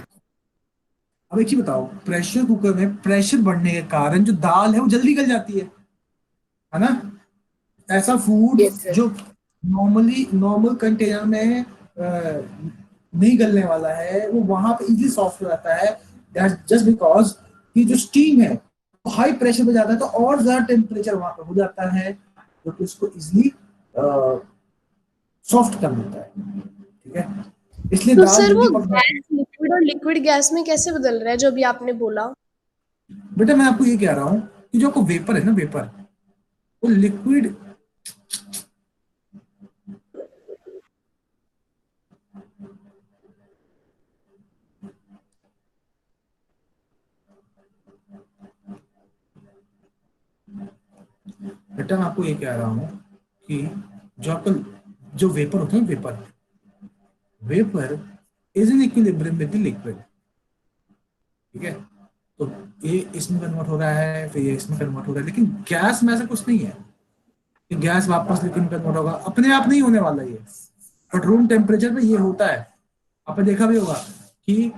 A: अब एक ही बताओ, प्रेशर कुकर में प्रेशर बढ़ने के कारण जो दाल है वो जल्दी गल जाती है ना? ऐसा फूड
D: Yes sir.
A: जो नॉर्मल कंटेनर में नहीं गलने वाला है, वो वहां पे इजीली सॉफ्ट हो जाता है, जस्ट बिकॉज कि जो स्टीम है वो हाई प्रेशर पे जाता है, तो और ज्यादा टेम्परेचर वहां पे हो जाता है, जो कि उसको इजीली सॉफ्ट कर देता है, ठीक है? इसलिए
J: तो
A: दाल
J: सर वो
A: जल्दी पक जाती है।
J: गैस लिक्विड और लिक्विड गैस में कैसे बदल रहा है जो अभी आपने बोला?
A: बेटा मैं आपको ये कह रहा हूँ कि जो आपको वेपर है ना, वेपर वो लिक्विड बेटा मैं आपको ये कह रहा हूँ कि जो आपका जो वेपर होता है, vapour is in equilibrium with the liquid, ठीक है। तो ये इसमें कन्वर्ट हो रहा है, फिर ये इसमें कन्वर्ट हो रहा है, लेकिन गैस में ऐसा कुछ नहीं है कि गैस वापस लिक्विड में कन्वर्ट होगा, अपने आप नहीं होने वाला ये, बट रूम टेम्परेचर पे ये होता है। आपने देखा भी होगा कि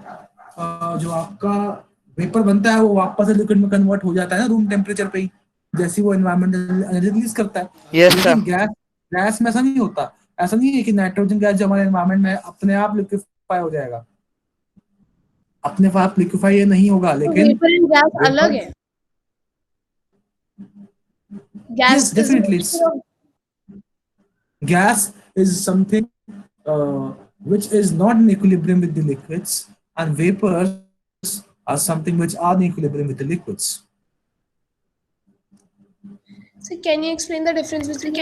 A: जो आपका वेपर बनता है वो वापस लिक्विड में कन्वर्ट हो जाता है ना रूम टेम्परेचर पे ही, जैसे वो एनवायरमेंटल एनर्जी रिलीज करता है। लेकिन गैस में ऐसा नहीं होता। ऐसा नहीं है कि नाइट्रोजन गैस जो हमारे एनवायरमेंट में अपने आप लिक्विफाई हो जाएगा, अपने आप लिक्विफाई ये नहीं होगा। लेकिन
H: वेपर एंड गैस अलग है।
A: Yes, definitely. Gas is something which is not in equilibrium with the liquids, and vapors are something which are in equilibrium with the liquids.
C: So can you explain the difference between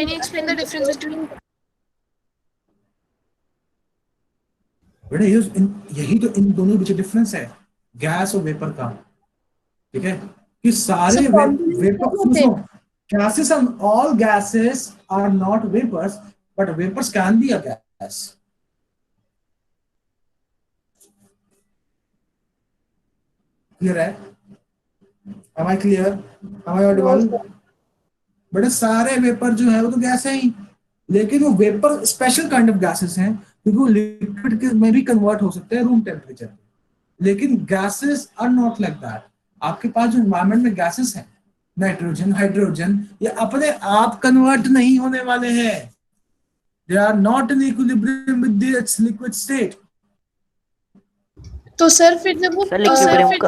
A: बेटा यही तो इन दोनों के बीच difference है, gas और vapour का, ठीक है। कि सारे vapour gases and all gases are not vapors, but vapors can be a gas. Clear है? Am I clear? Am I audible? बड़े सारे वेपर जो है वो तो गैस है ही, लेकिन वो vapour special kind of gases हैं क्योंकि वो लिक्विड के में भी कन्वर्ट हो सकते हैं रूम टेम्परेचर। लेकिन gases are not like that. आपके पास जो एनवायरनमेंट में गैसेस हैं, नाइट्रोजन, हाइड्रोजन, ये अपने आप कन्वर्ट नहीं होने वाले हैं। They are not in equilibrium with its liquid state.
C: तो सर फिर जब वो इवेपोरेट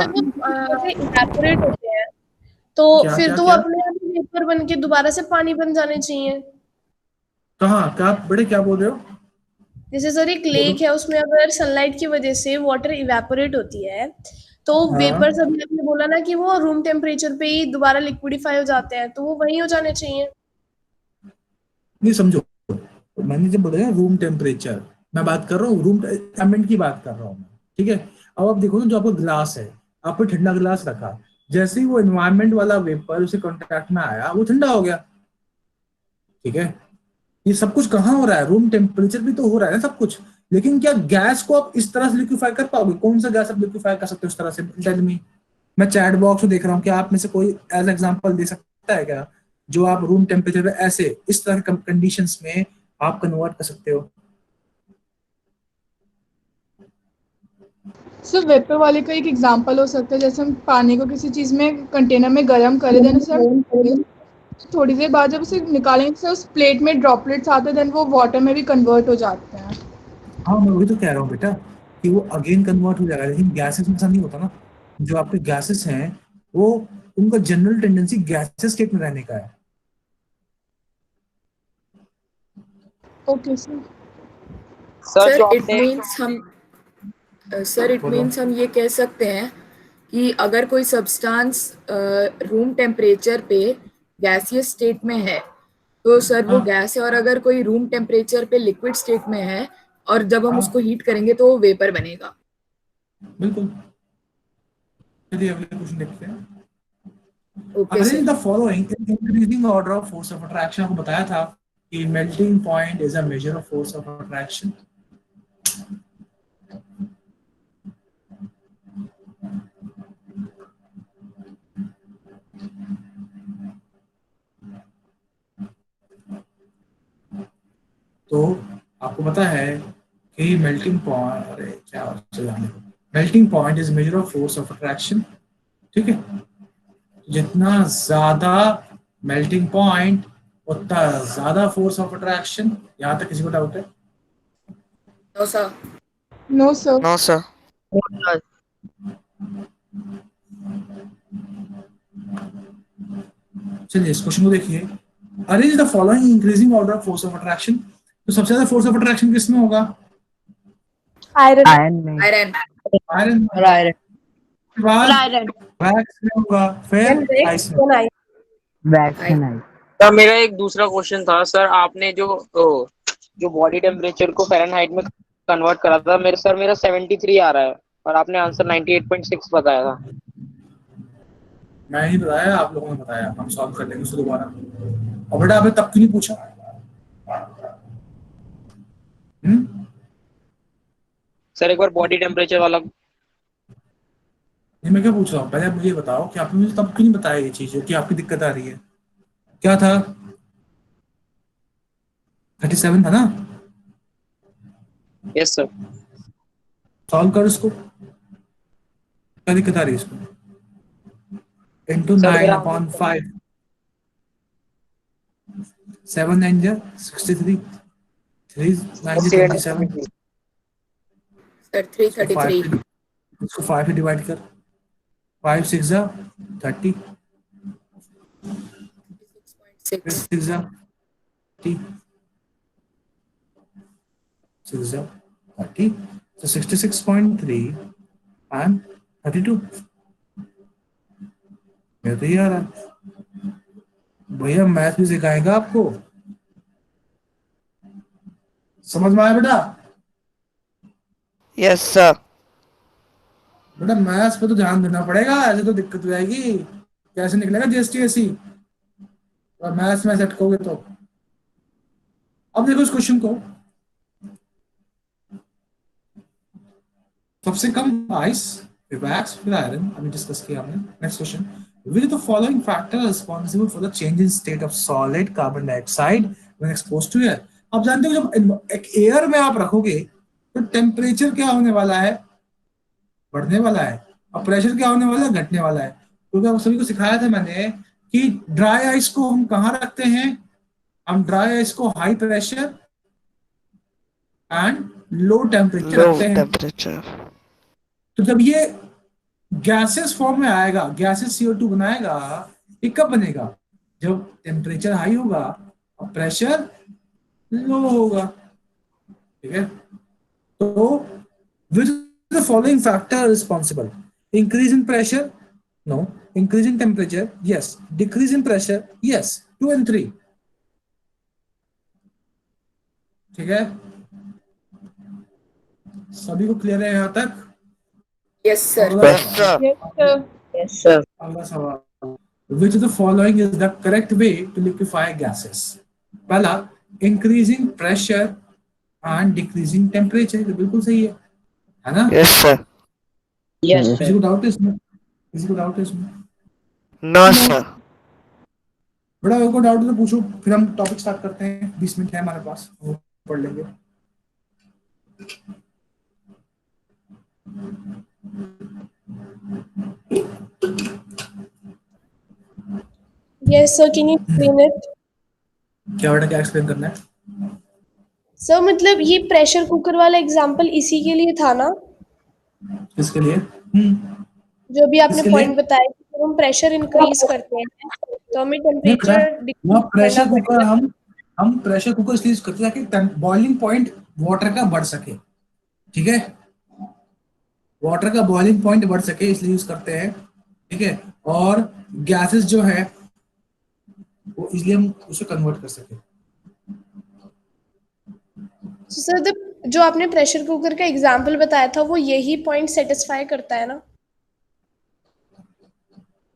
C: होते हैं तो फिर तो वो अपने आप वेपर बन के दोबारा से पानी बन जाने चाहिए।
A: कहाँ क्या बड़े क्या बोल रहे हो?
C: जैसे सर एक लेक है, उसमें अगर सनलाइट की वजह से वाटर इवेपोरेट होती है तो वेपर्स, अभी आपने बोला ना कि वो रूम टेम्परेचर पे ही दोबारा लिक्विडिफाई हो जाते हैं, तो वो वहीं हो जाने चाहिए।
A: नहीं समझो, मैंने जब बोला रूम टेम्परेचर, मैं बात कर रहा हूँ रूम एनवायरनमेंट की बात कर रहा हूँ, ठीक है। अब आप देखो ना, जो आपका ग्लास है, आपने ठंडा ग्लास रखा, जैसे ही वो एनवायरनमेंट वाला वेपर उसे कांटेक्ट में आया वो ठंडा हो गया, ठीक है। ये सब कुछ कहाँ हो रहा है? रूम टेम्परेचर भी तो हो रहा है ना सब कुछ। लेकिन क्या गैस को आप इस तरह से लिक्विफाई कर पाओगे? कौन सा गैस आप लिक्विफाई कर सकते हो इस तरह से? Tell me. मैं चैट बॉक्स में देख रहा हूँ, क्या आप में से कोई एज एग्जांपल दे सकता है क्या, जो आप रूम टेम्परेचर पे ऐसे इस तरह के कंडीशंस में आप कन्वर्ट कर सकते हो?
D: सर वेपर वाले का एक एग्जांपल हो सकता है, जैसे हम पानी को किसी चीज में कंटेनर में गर्म कर देना सर, थोड़ी देर बाद जब उसे निकालेंगे सर, उस प्लेट में ड्रॉपलेट्स आते हैं, देन वो वाटर में भी कन्वर्ट हो जाते हैं।
A: हाँ, मैं वही तो कह रहा हूँ बेटा कि वो अगेन कन्वर्ट हो जाएगा, लेकिन गैसेस में ऐसा नहीं होता ना। जो आपके गैसेस हैं वो, उनका जनरल टेंडेंसी गैसेस स्टेट में रहने का है।
D: Okay sir.
J: Sir it means हम ये कह सकते हैं कि अगर कोई सब्सटेंस रूम टेम्परेचर पे गैसियस स्टेट में है तो सर वो गैस है, और अगर कोई रूम टेम्परेचर पे लिक्विड स्टेट में है और जब हम उसको हीट करेंगे तो वो वेपर बनेगा।
A: बिल्कुल। चलिए अगले क्वेश्चन देखते हैं।
J: Okay
A: Arrange the following in increasing order of force of attraction। आपको बताया था कि melting point is a measure of force of attraction। तो आपको पता है कि मेल्टिंग पॉइंट, अरे क्या melting point is major of force of attraction, ठीक है। जितना ज्यादा मेल्टिंग पॉइंट उतना ज्यादा फोर्स ऑफ अट्रैक्शन। यहाँ तक किसी को डाउट है?
J: No sir.
D: No sir.
E: No sir.
A: चलिए इस क्वेश्चन को देखिए। Arrange the following increasing order of force of attraction. तो सबसे ज्यादा फोर्स ऑफ अट्रैक्शन किसमें होगा?
H: आयरन।
J: आयरन।
A: आयरन। वैक्स में होगा, फिर आइस में।
F: सर मेरा एक दूसरा क्वेश्चन था सर, आपने जो बॉडी टेम्परेचर को फ़ारेनहाइट में कन्वर्ट करा था, मेरा 73 आ रहा है और आपने आंसर 98.6 बताया था।
A: मैं नहीं बताया, आप लोगों ने बताया। हम सॉल्व कर लेंगे उसको दोबारा। और बेटा आपने तब क्यों नहीं पूछा?
F: सर एक बार बॉडी टेम्परेचर वाला।
A: नहीं, मैं क्या पूछ रहा हूँ, पहले आप मुझे बताओ कि आपने मुझे तब क्यों नहीं बताया ये चीज कि आपकी दिक्कत आ रही है। क्या था? 37 था ना?
F: Yes sir.
A: सॉल्व कर इसको, क्या दिक्कत आ रही है इसको? इंटू
F: सर
A: 9
F: मेरा
A: अपॉन 5, 7 9 जा 63, 3 9 जा 27,
J: सर 333।
A: इसको 5 से डिवाइड कर, 5 6 जा 30,
J: 6
A: 6 जा 30, 6 जा 30, so 66.3 and 32। मैं तो यार भैया मैथ भी सिखाएगा आपको, समझ में आया बेटा?
E: Yes sir.
A: बेटा मैथ्स पे तो ध्यान देना पड़ेगा, ऐसे तो दिक्कत हो जाएगी। कैसे निकलेगा जीएसटी ऐसी और मैथ्स में अटकोगे तो। अब देखो इस क्वेश्चन को, सबसे कम आइस वैक्स फिर आयरन अभी डिस्कस किया हमने। Next question, which of the following factor is responsible for the change in state of solid carbon dioxide when exposed to air। आप जानते हो जब एक एयर में आप रखोगे तो टेम्परेचर क्या होने वाला है? बढ़ने वाला है। और प्रेशर क्या होने वाला है? घटने वाला है। क्योंकि आप सभी को सिखाया था मैंने कि ड्राई आइस को हम कहाँ रखते हैं? हम ड्राई आइस को high pressure and low temperature
E: low
A: रखते हैं।
E: टेम्परेचर।
A: तो जब ये गैसेस फॉर्म में आएगा, गैसेस CO2 बनाएगा, ये कब बनेगा? जब टेम्परेचर हाई होगा और प्रेशर लो होगा। ठीक है, तो which of the following factor is responsible? Increase in pressure? No. Increase in temperature? Yes. Decrease in pressure? Yes. 2 and 3। ठीक है, सभी को क्लियर है यहाँ तक?
J: Yes sir.
E: Yes sir.
H: Yes, sir.
A: अगला सवाल, which of the following is the correct way to liquefy gases? पहला, increasing pressure and decreasing temperature, तो बिल्कुल सही है ना?
E: Yes sir.
F: यस
A: किसी को डाउट है इसमें? किसी को डाउट है इसमें?
E: No sir.
A: बड़ा को डाउट है तो पूछो, फिर हम टॉपिक स्टार्ट करते हैं। 20 मिनट है हमारे पास, वो पढ़ लेंगे।
C: Yes, sir. Can you explain it?
A: क्या बेटा, क्या एक्सप्लेन करना है?
C: सर मतलब ये प्रेशर कुकर वाला एग्जांपल इसी के लिए था ना,
A: किसके लिए?
C: जो अभी आपने
A: किसके
C: पॉइंट
A: लिए?
C: बताया कि जब हम प्रेशर इंक्रीज करते हैं तो हमें टेम्परेचर
A: वहाँ प्रेशर कुकर हम प्रेशर कुकर इसलिए यूज करते हैं ताकि बॉइलिंग पॉइंट वाटर का बढ़ सके। ठीक है, वाटर का बॉइलिंग पॉइंट बढ़ सके इसलिए यूज करते हैं। ठीक है, और गैसेस जो है वो इसलिए हम उसे कन्वर्ट कर सके।
C: सर जो आपने प्रेशर कुकर का एग्जांपल बताया था वो यही पॉइंट सेटिस्फाई करता है ना?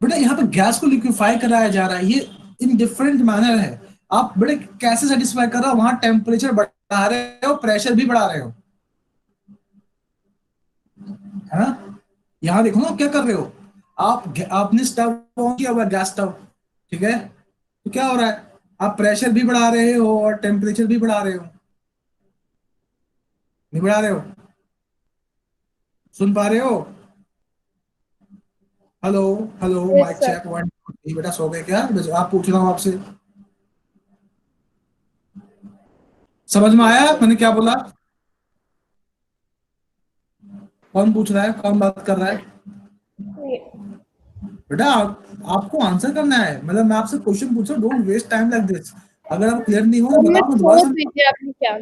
A: बेटा यहाँ पे गैस को लिक्विफाई कराया जा रहा है, ये इन डिफरेंट मैनर है। आप बेटे कैसे सेटिस्फाई कर रहे हो? वहां टेम्परेचर बढ़ा रहे हो, प्रेशर भी बढ़ा रहे हो, है ना? यहाँ देखो ना, क्या कर रहे हो आपने स्टव ऑन किया हुआ, गैस स्टव। ठीक है, तो क्या हो रहा है? आप प्रेशर भी बढ़ा रहे हो और टेम्परेचर भी बढ़ा रहे हो। नहीं बढ़ा रहे हो? सुन पा रहे हो? Hello hello, mic check 1 2 3। बेटा सो गए क्या? आप पूछ रहा हूँ आपसे, समझ में आया मैंने क्या बोला? कौन पूछ रहा है? कौन बात कर रहा है? बेटा आपको आंसर करना है, मतलब मैं आपसे क्वेश्चन पूछ रहा हूँ, don't waste time like this. अगर आप क्लियर नहीं हो तो बताओ, मैं दोबारा से।
C: आपने क्या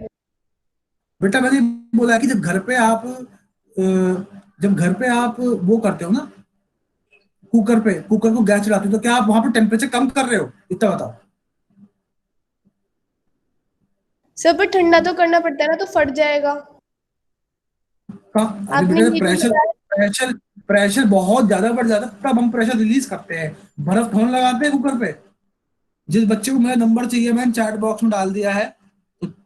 A: बेटा मैंने बोला कि जब घर पे आप वो करते हो ना, कुकर को गैस चलाते हो, तो क्या आप वहां पर टेम्परेचर कम कर रहे हो? इतना बताओ।
C: सर पर ठंडा तो करना पड़ता है ना, तो फट जाएगा।
A: प्रेशर बहुत ज्यादा बढ़ जाता है, तब हम प्रेशर रिलीज करते हैं। बर्फ थोड़ा लगाते हैं कुकर पे। जिस बच्चे को मेरा नंबर चाहिए मैंने चैट बॉक्स में डाल दिया है,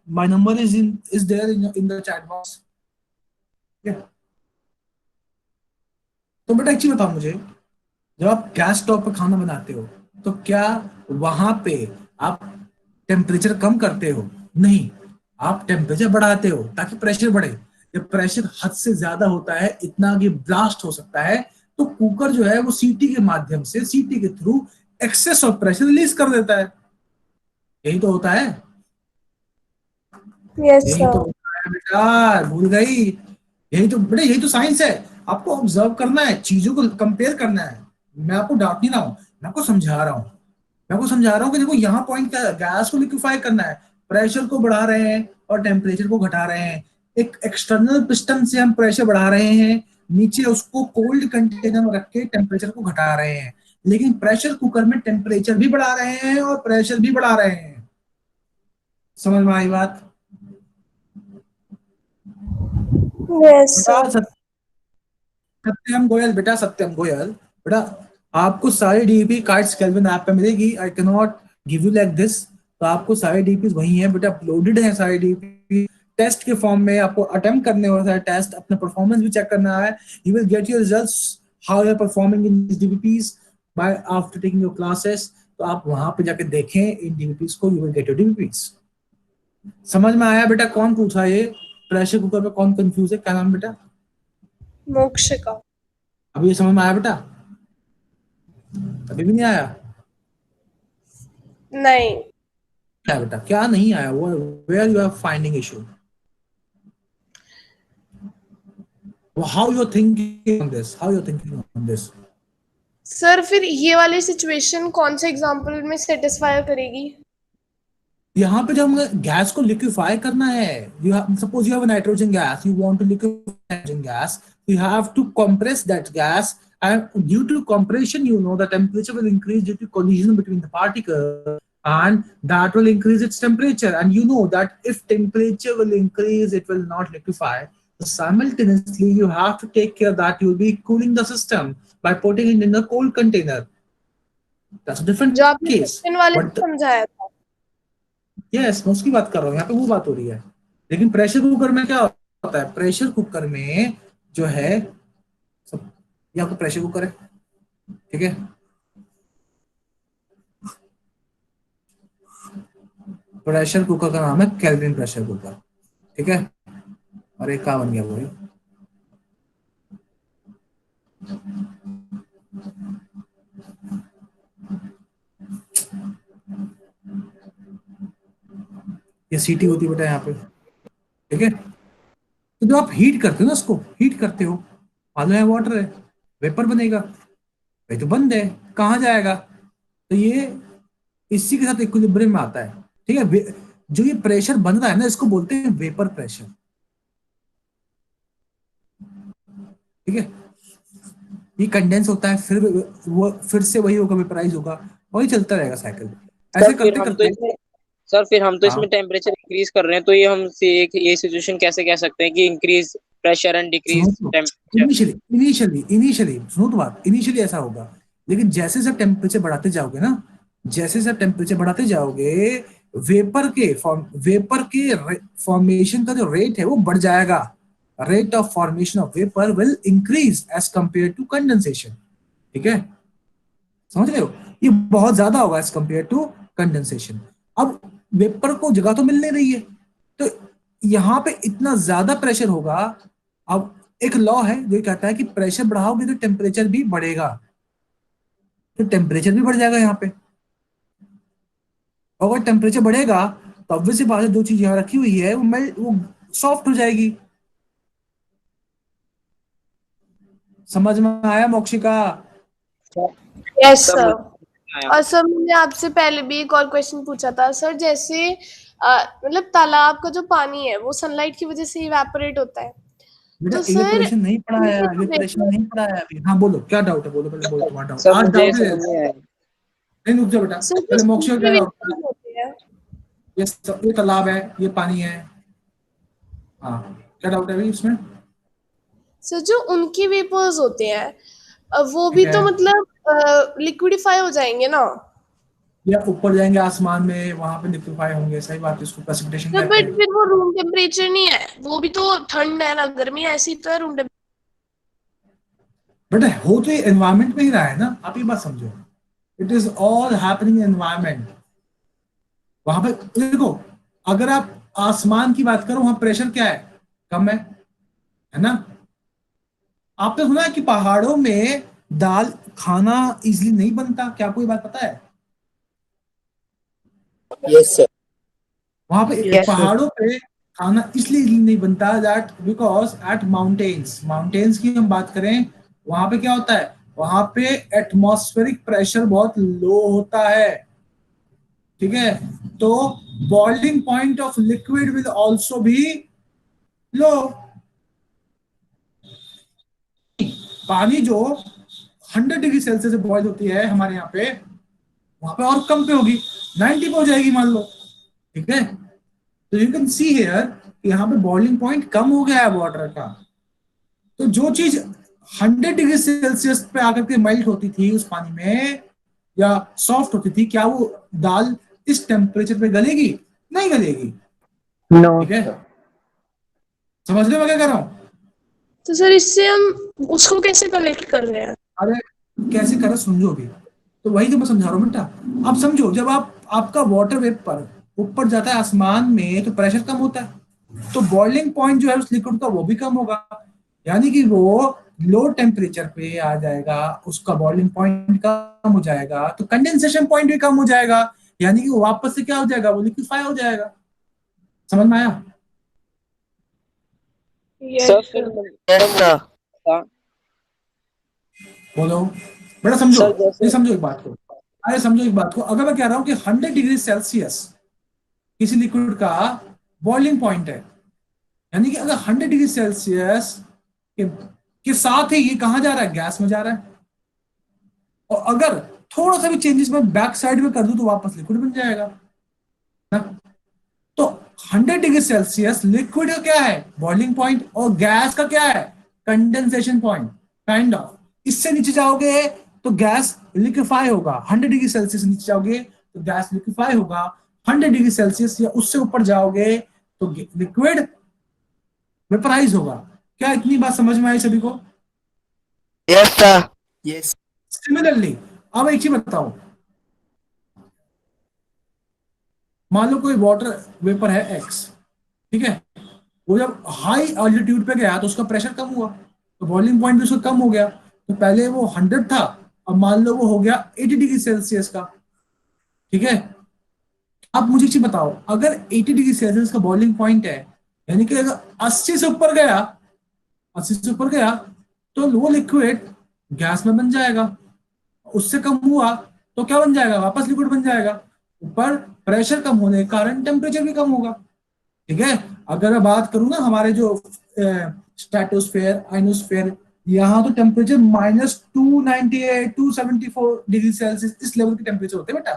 A: my number is there in the chat box. तो बेटा एक चीज बताओ मुझे, जब आप गैस स्टोव पर खाना बनाते हो तो क्या वहां पे आप टेम्परेचर कम करते हो? नहीं, आप टेम्परेचर बढ़ाते हो ताकि प्रेशर बढ़े। जब प्रेशर हद से ज्यादा होता है, इतना कि ब्लास्ट हो सकता है, तो कुकर जो है वो सीटी के माध्यम से, सीटी के through excess of pressure release कर देता है। यही तो होता है,
H: यस
A: यही तो
H: सर।
A: होता है बेटा, भूल गई? यही तो बेटा, यही तो साइंस है। आपको ऑब्जर्व करना है, चीजों को कंपेयर करना है। मैं आपको डांट नहीं रहा हूं, मैं आपको समझा रहा हूं। मैं आपको समझा रहा हूँ कि देखो यहाँ पॉइंट क्या है, गैस को लिक्विफाई करना है, प्रेशर को बढ़ा रहे हैं और टेम्परेचर को घटा रहे हैं। एक एक्सटर्नल पिस्टन से हम प्रेशर बढ़ा रहे हैं, नीचे उसको कोल्ड कंटेनर में रख के टेम्परेचर को घटा रहे हैं। लेकिन प्रेशर कुकर में टेम्परेचर भी बढ़ा रहे हैं और प्रेशर भी बढ़ा रहे हैं। समझ में आई बात?
H: Yes sir.
A: सत्यम गोयल बेटा, सत्यम गोयल बेटा, आपको सारी डीपी कार्ड्स केल्विन ऐप पे मिलेगी। I can not give you like this. तो आपको सारी डीपी वही है बेटा, अपलोडेड है सारी डीपी टेस्ट के फॉर्म में। आपको अटेम्प्ट करने हो सारे टेस्ट, अपना परफॉर्मेंस भी चेक करना है। You will get your results, how you are performing in this DPPs by after taking your classes. तो आप वहां पे जाके देखें इन डीपीज को, you will get your DPPs. समझ में आया बेटा? कौन पूछा ये प्रेशर कुकर में? कौन कंफ्यूज है? क्या नाम बेटा?
H: मोक्षिका।
A: अभी ये समझ में आया बेटा? अभी भी नहीं आया?
H: नहीं।
A: क्या बेटा, क्या नहीं आया? वो where you are finding issue? How you thinking on this? How you thinking on this?
H: Sir फिर ये वाली सिचुएशन कौन से एग्जांपल में सेटिस्फाई करेगी?
A: यहाँ पे जब हमें गैस को लिक्विफाई करना है, you suppose you have nitrogen gas, you want to liquefy nitrogen gas, you have to compress that gas, and due to compression, you know, the temperature will increase due to collision between the particles, and that will increase its temperature. And you know that if temperature will increase, it will not liquefy. So simultaneously, you have to take care that you will be cooling the system by putting it in a cold container. That's a different
H: जो आपने
A: case.
H: Second वाले में समझाया था।
A: Yes, मैं उसकी बात कर रहा हूँ, यहाँ पे वो बात हो रही है। लेकिन प्रेशर कुकर में क्या होता है? प्रेशर कुकर में जो है सब, ये आपको प्रेशर कुकर है, ठीक है? प्रेशर कुकर का नाम है केल्विन प्रेशर कुकर, ठीक है? और एक क्या बन गया वो है, ये सीटी होती है बेटा यहाँ पे, ठीक है? तो जो आप हीट करते हो ना, उसको हीट करते हो, मालूम है वाटर है, वेपर बनेगा, भाई तो बंद है, कहाँ जाएगा? तो ये इसी के साथ इक्विलिब्रियम में आता है, ठीक है? जो ये प्रेशर बन रहा है ना, इसको बोलते हैं वेपर प्रेशर, ठीक है? ये कंडेंस होता है, फिर वो फिर से वही होगा, वेपराइज होगा, वही चलता रहेगा साइकिल। ऐसे करते करते
F: सर फिर हम तो इसमें टेम्परेचर इंक्रीज कर रहे हैं, तो ये हम ये सिचुएशन कैसे कह सकते हैं कि increase pressure and decrease temperature?
A: Initially सुनो तो बात, इनिशियली ऐसा होगा, लेकिन जैसे जब टेम्परेचर बढ़ाते जाओगे ना, जैसे जब टेम्परेचर बढ़ाते जाओगे, वेपर के फॉर्मेशन का जो रेट है वो बढ़ जाएगा। Rate of formation of vapour will increase as compare to condensation, ठीक है? समझ रहे हो? ये बहुत ज्यादा होगा एज कंपेयर टू कंडेंसेशन। अब वेपर को जगह तो मिल नहीं रही है, तो यहाँ पे इतना ज्यादा प्रेशर होगा। अब एक लॉ है जो कहता है कि प्रेशर बढ़ाओगे तो टेम्परेचर भी बढ़ेगा, तो टेम्परेचर भी बढ़ जाएगा यहाँ पे। अगर टेम्परेचर बढ़ेगा तो ऑब्वियसली बात है, दो चीज यहाँ रखी हुई है वो सॉफ्ट हो जाएगी। समझ में आया मोक्षिका?
H: Yes sir. और सर मैंने आपसे पहले भी एक और क्वेश्चन पूछा था सर, जैसे मतलब तालाब का जो पानी है वो सनलाइट की वजह से इवेपोरेट होता है, तो सर
A: इवेपोरेशन नहीं पढ़ाया, इवेपोरेशन नहीं पढ़ाया अभी। हाँ बोलो, क्या डाउट है? बोलो पहले, बोलो तुम्हारा डाउट।
F: सर
A: आज
F: मुझे
A: डाउट है,
F: समझ में आया।
A: नहीं रुक जाओ बेटा, पहले मोक्षिका क्या डाउट है? ये तालाब है, ये पानी है, हाँ क्या डाउट है अभी इसमें?
H: सर जो उनके वेपर्स होते हैं वो भी तो मतलब लिक्विडिफाई हो जाएंगे ना?
A: या ऊपर जाएंगे आसमान में, वहां पे लिक्विफाई होंगे। सही बात है, इसको प्रेसिपिटेशन
H: तो
A: कहते
H: बट
A: हैं।
H: फिर वो रूम टेम्परेचर नहीं है, वो भी तो ठंड है ना, गर्मी है, ऐसी तो है रूम टेम्परेचर।
A: बट हो तो एनवायरमेंट में ही रहा है ना, आप ये बात समझो। It is all happening environment. वहां पे देखो, अगर आप आसमान की बात करो, वहां प्रेशर क्या है, कम है ना। आपने सुना है कि पहाड़ों में दाल खाना इजीली नहीं बनता, क्या आपको ये बात पता है?
K: Yes sir.
A: वहां पे
G: Yes, sir.
A: पहाड़ों पे खाना इसलिए easily नहीं बनता दैट बिकॉज एट माउंटेन्स की हम बात करें, वहां पे क्या होता है, वहां पे एटमॉस्फेरिक प्रेशर बहुत लो होता है। ठीक है, तो boiling point of liquid will also भी लो। पानी जो 100 डिग्री सेल्सियस से बॉइल होती है हमारे यहाँ पे, वहां पे और कम पे होगी, 90 पे हो जाएगी मान लो। ठीक है, तो यू कैन सी हियर, यहाँ पे बॉइलिंग पॉइंट कम हो गया है वाटर का। तो जो चीज 100 डिग्री सेल्सियस पे आकर के मेल्ट होती थी उस पानी में, या सॉफ्ट होती थी, क्या वो दाल इस टेम्परेचर पे गलेगी? नहीं गलेगी।
G: No,
A: ठीक है,
G: sir.
A: समझ रहे हो मैं क्या कर रहा हूँ?
C: तो सर इससे हम उसको कैसे कलेक्ट कर रहे हैं?
A: अरे कैसे करें समझो भी, तो वही तो मैं समझा रहा हूँ बेटा। अब समझो, जब आपका वाटर वेपर ऊपर जाता है आसमान में, तो प्रेशर कम होता है, तो बॉइलिंग पॉइंट जो है उस लिक्विड का वो भी कम होगा, यानी कि वो लो टेम्परेचर पे आ जाएगा, उसका बॉइलिंग पॉइंट कम हो जाएगा, तो कंडेंसेशन पॉइंट भी कम हो जाएगा, यानी कि वो वापस से क्या हो जाएगा, वो लिक्विफाई हो जाएगा। समझ में आया?
F: सर
H: यस
F: फिर
H: सर।
E: यस
F: मुझे
E: सर।
F: था,
A: बोलो बेटा, समझो,
F: सर
A: ये
F: जैसे
A: समझो एक बात को। अरे समझो एक बात को, अगर मैं कह रहा हूं कि 100 डिग्री सेल्सियस किसी लिक्विड का बॉइलिंग पॉइंट है, यानी कि अगर 100 डिग्री सेल्सियस के साथ ही ये कहां जा रहा है, गैस में जा रहा है, और अगर थोड़ा सा भी चेंजेस मैं बैक साइड में कर दूं तो वापस लिक्विड बन जाएगा ना। तो 100 डिग्री सेल्सियस लिक्विड का क्या है, बॉइलिंग पॉइंट, और गैस का क्या है, कंडेंसेशन पॉइंट, काइंड ऑफ। इससे नीचे जाओगे तो गैस लिक्विफाई होगा, 100 डिग्री सेल्सियस नीचे जाओगे तो गैस लिक्विफाई होगा, 100 डिग्री सेल्सियस या उससे ऊपर जाओगे तो लिक्विड वेपराइज होगा। क्या इतनी बात समझ में आई सभी को?
E: Yes sir.
K: यस।
A: सिमिलरली, अब एक चीज बताओ, मान लो कोई वाटर वेपर है एक्स, ठीक है, वो जब हाई ऑल्टीट्यूड पे गया तो उसका प्रेशर कम हुआ, तो बॉइलिंग पॉइंट भी उसका कम हो गया, तो पहले वो 100 था, अब मान लो वो हो गया 80 डिग्री सेल्सियस का। ठीक है, अब मुझे एक चीज बताओ, अगर 80 डिग्री सेल्सियस का बॉइलिंग पॉइंट है, यानी कि अगर 80 से ऊपर गया, 80 से ऊपर गया, तो वो लिक्विड गैस में बन जाएगा, उससे कम हुआ तो क्या बन जाएगा, वापस लिक्विड बन जाएगा। ऊपर प्रेशर कम होने के कारण टेम्परेचर भी कम होगा। ठीक है, अगर मैं बात करूं ना हमारे जो स्ट्रेटोस्फेयर, आइनोस्फेयर, यहाँ तो टेम्परेचर -298 274 डिग्री सेल्सियस, इस लेवल के टेम्परेचर होते हैं बेटा।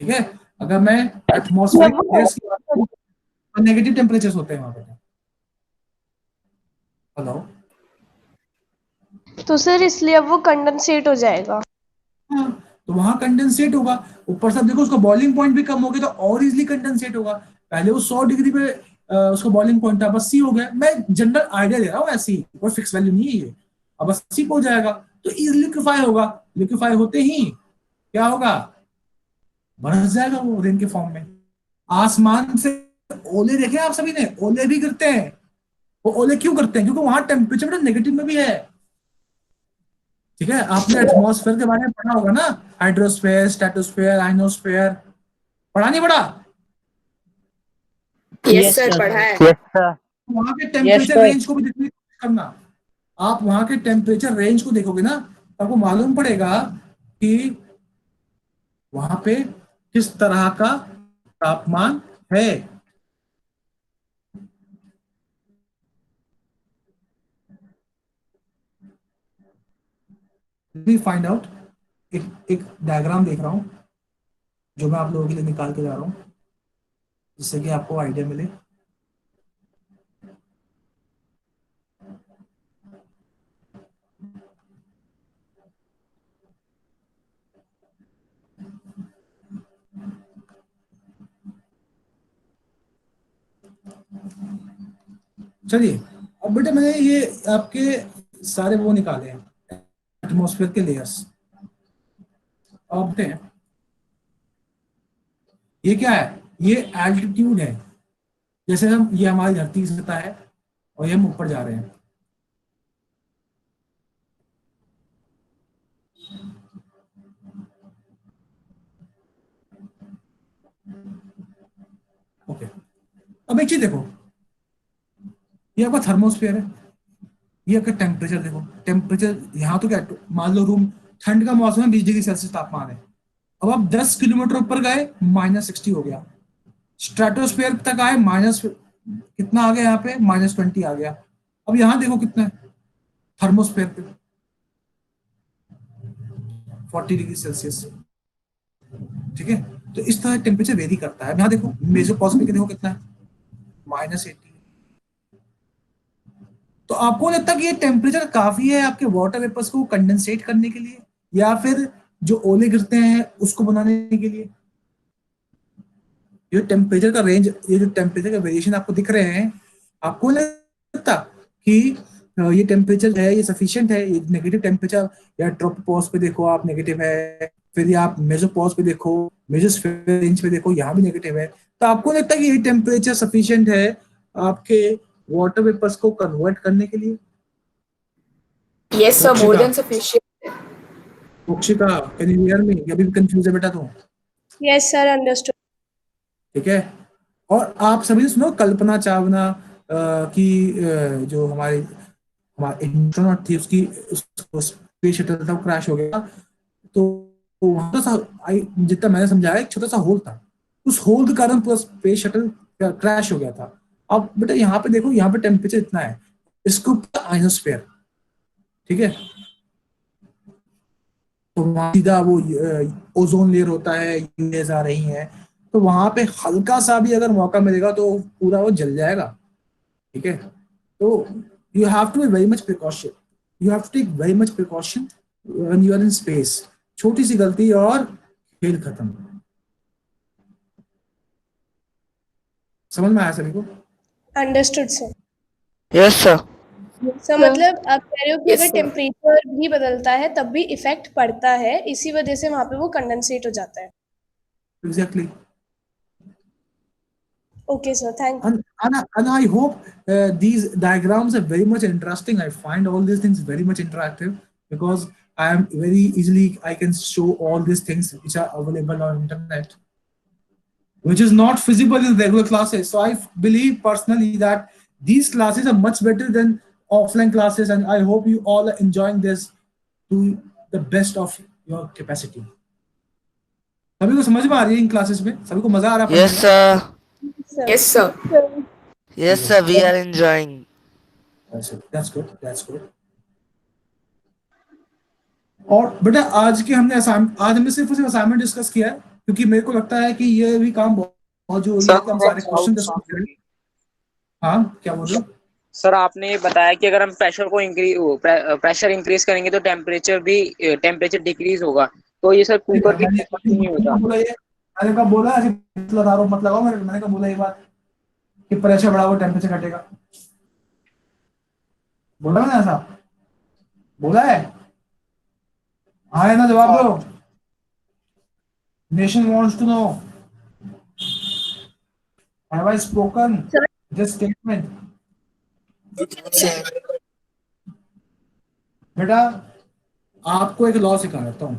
A: ठीक है, अगर मैं एटमॉस्फेरिक लेयर्स की बात करूं तो नेगेटिव टेम्परेचर होते हैं वहां पे। हेलो?
H: तो सर इसलिए अब वो कंडेंसेट हो जाएगा।
A: हाँ, तो वहां कंडेंसेट होगा। ऊपर से आप देखो उसका बॉइलिंग पॉइंट भी कम हो गया, तो और इजिली कंडेंसेट होगा। पहले वो 100 डिग्री पे उसका बॉइलिंग पॉइंट था, अब 80 हो गया। मैं जनरल आइडिया दे रहा हूँ, ऐसी कोई फिक्स वैल्यू नहीं है ये। अब 80 पे हो जाएगा तो इजिली लिक्विफाई होगा, लिक्विफाई होते ही क्या होगा, बरस जाएगा वो रेन के फॉर्म में। आसमान से ओले देखे आप सभी ने, ओले भी गिरते हैं। वो ओले क्यों करते हैं, क्योंकि वहां टेम्परेचर नेगेटिव में भी है। ठीक है, आपने एटमॉस्फेयर के बारे में पढ़ा होगा ना, हाइड्रोस्फेयर, स्ट्रेटोस्फेयर, आइनोस्फेयर, पढ़ा नहीं पढ़ा?
J: Yes
G: Yes,
J: sir,
G: sir.
J: पढ़ा है।
G: Yes, sir.
A: वहां के
G: Yes,
A: टेम्परेचर
G: sir.
A: रेंज को भी देखने की कोशिश करना। आप वहां के टेम्परेचर रेंज को देखोगे ना, तो आपको मालूम पड़ेगा कि वहां पे किस तरह का तापमान है। फाइंड आउट, एक डायग्राम देख रहा हूं जो मैं आप लोगों के लिए निकाल के जा रहा हूं, जिससे कि आपको आइडिया मिले। चलिए अब बेटा मैंने ये आपके सारे वो निकाले हैं एटमॉस्फेयर के लेयर्स। अब देखते हैं ये क्या है, ये एल्टीट्यूड है, जैसे हम ये हमारी धरती की सतह है और ये हम ऊपर जा रहे हैं। ओके, अब एक चीज देखो, ये आपका थर्मोस्फेयर है, ये आपका टेम्परेचर देखो, टेम्परेचर यहाँ तो क्या, मान लो रूम ठंड का मौसम है, 20 डिग्री सेल्सियस तापमान है। अब आप 10 किलोमीटर ऊपर गए -60 हो गया, स्ट्रेटोस्फेयर तक आए माइनस कितना आ गया, यहाँ पे -20 आ गया। अब यहाँ देखो कितना है थर्मोस्फेयर पे, 40 डिग्री सेल्सियस। ठीक है, तो इस तरह टेम्परेचर वेरी करता है। यहाँ देखो मेसोपॉज पे देखो कितना है, -80। तो आपको लगता है कि ये टेम्परेचर काफी है आपके वाटर वेपर्स को कंडेंसेट करने के लिए, या फिर जो ओले गिरते हैं उसको बनाने के लिए? ये टेम्परेचर का रेंज, ये जो टेम्परेचर का वेरिएशन आपको दिख रहे हैं, आपको लगता कि ये टेम्परेचर है ये सफिशिएंट है? ये नेगेटिव टेम्परेचर, या ट्रोपोपॉज पे देखो आप नेगेटिव है, फिर आप मेसोपॉज पे देखो, मेसोस्फेयर रेंज पे देखो यहाँ भी नेगेटिव है। तो आपको लगता है कि ये टेम्परेचर सफिशिएंट है आपके वाटर वेपर्स को कन्वर्ट करने के लिए?
J: Yes sir, more than sufficient.
A: Mokshika, can you hear me? अभी भी कंफ्यूज है बेटा तू?
H: Yes sir, understood. ठीक
A: है, और आप सभी ने सुनो कल्पना चावला की जो हमारे एस्ट्रोनॉट थी, उसकी स्पेस शटल था, क्रैश हो गया। तो वहां सा जितना मैंने समझा एक छोटा सा होल था, उस होल के कारण पूरा स्पेस शटल क्रैश हो गया था। अब बेटा यहाँ पे देखो, यहाँ पे टेम्परेचर इतना है, इसको आइनोस्फेयर, ठीक है, तो वहां सीधा वो ओजोन लेयर होता है, यूएस आ रही हैं, तो वहां पे हल्का सा भी अगर मौका मिलेगा तो पूरा वो जल जाएगा। ठीक है, तो you have to be very much precaution, you have to take very much precaution when you are in space. छोटी सी गलती और खेल खत्म। समझ में आया सभी को?
H: Understood sir.
E: Yes sir.
H: Sir मतलब आप कह रहे हो कि अगर टेम्परेचर भी बदलता है तब भी इफेक्ट पड़ता है, इसी वजह से वहां पे वो कंडेंसेट हो जाता है।
A: Exactly.
H: Okay, sir. Thank you.
A: And I hope these diagrams are very much interesting. I find all these things very much interactive because I am very easily, I can show all these things which are available on internet, which is not feasible in regular classes. So I believe personally that these classes are much better than offline classes, and I hope you all are enjoying this to the best of your capacity. सभी को समझ में आ रही है इन classes में? सभी को मजा आ रहा है?
E: Yes sir.
J: Yes sir.
E: Yes sir, we are enjoying.
A: That's good. That's good. और बेटा आज के हमने आज हमने सिर्फ असाइनमेंट डिस्कस किया है, क्योंकि मेरे को लगता है कि ये भी काम बहुत जरूरी है कि हम सारे क्वेश्चन डिस्कस करें। हाँ, क्या बोल रहे हो?
F: सर आपने बताया कि अगर हम प्रेशर इंक्रीज करेंगे तो टेम्परेचर डिक्रीज होगा, तो ये सर कुकर की नहीं होता?
A: मैंने कहा बोला ऐसे आरोप मत लगाओ, मैंने कहा बोला ये बात कि प्रेशर बढ़ाओ टेम्परेचर घटेगा, बोला मैंने ऐसा बोला है? हाँ है ना, जवाब दो। Nation wants to know, have I spoken this statement? बेटा आपको एक लॉ सिखा देता हूं,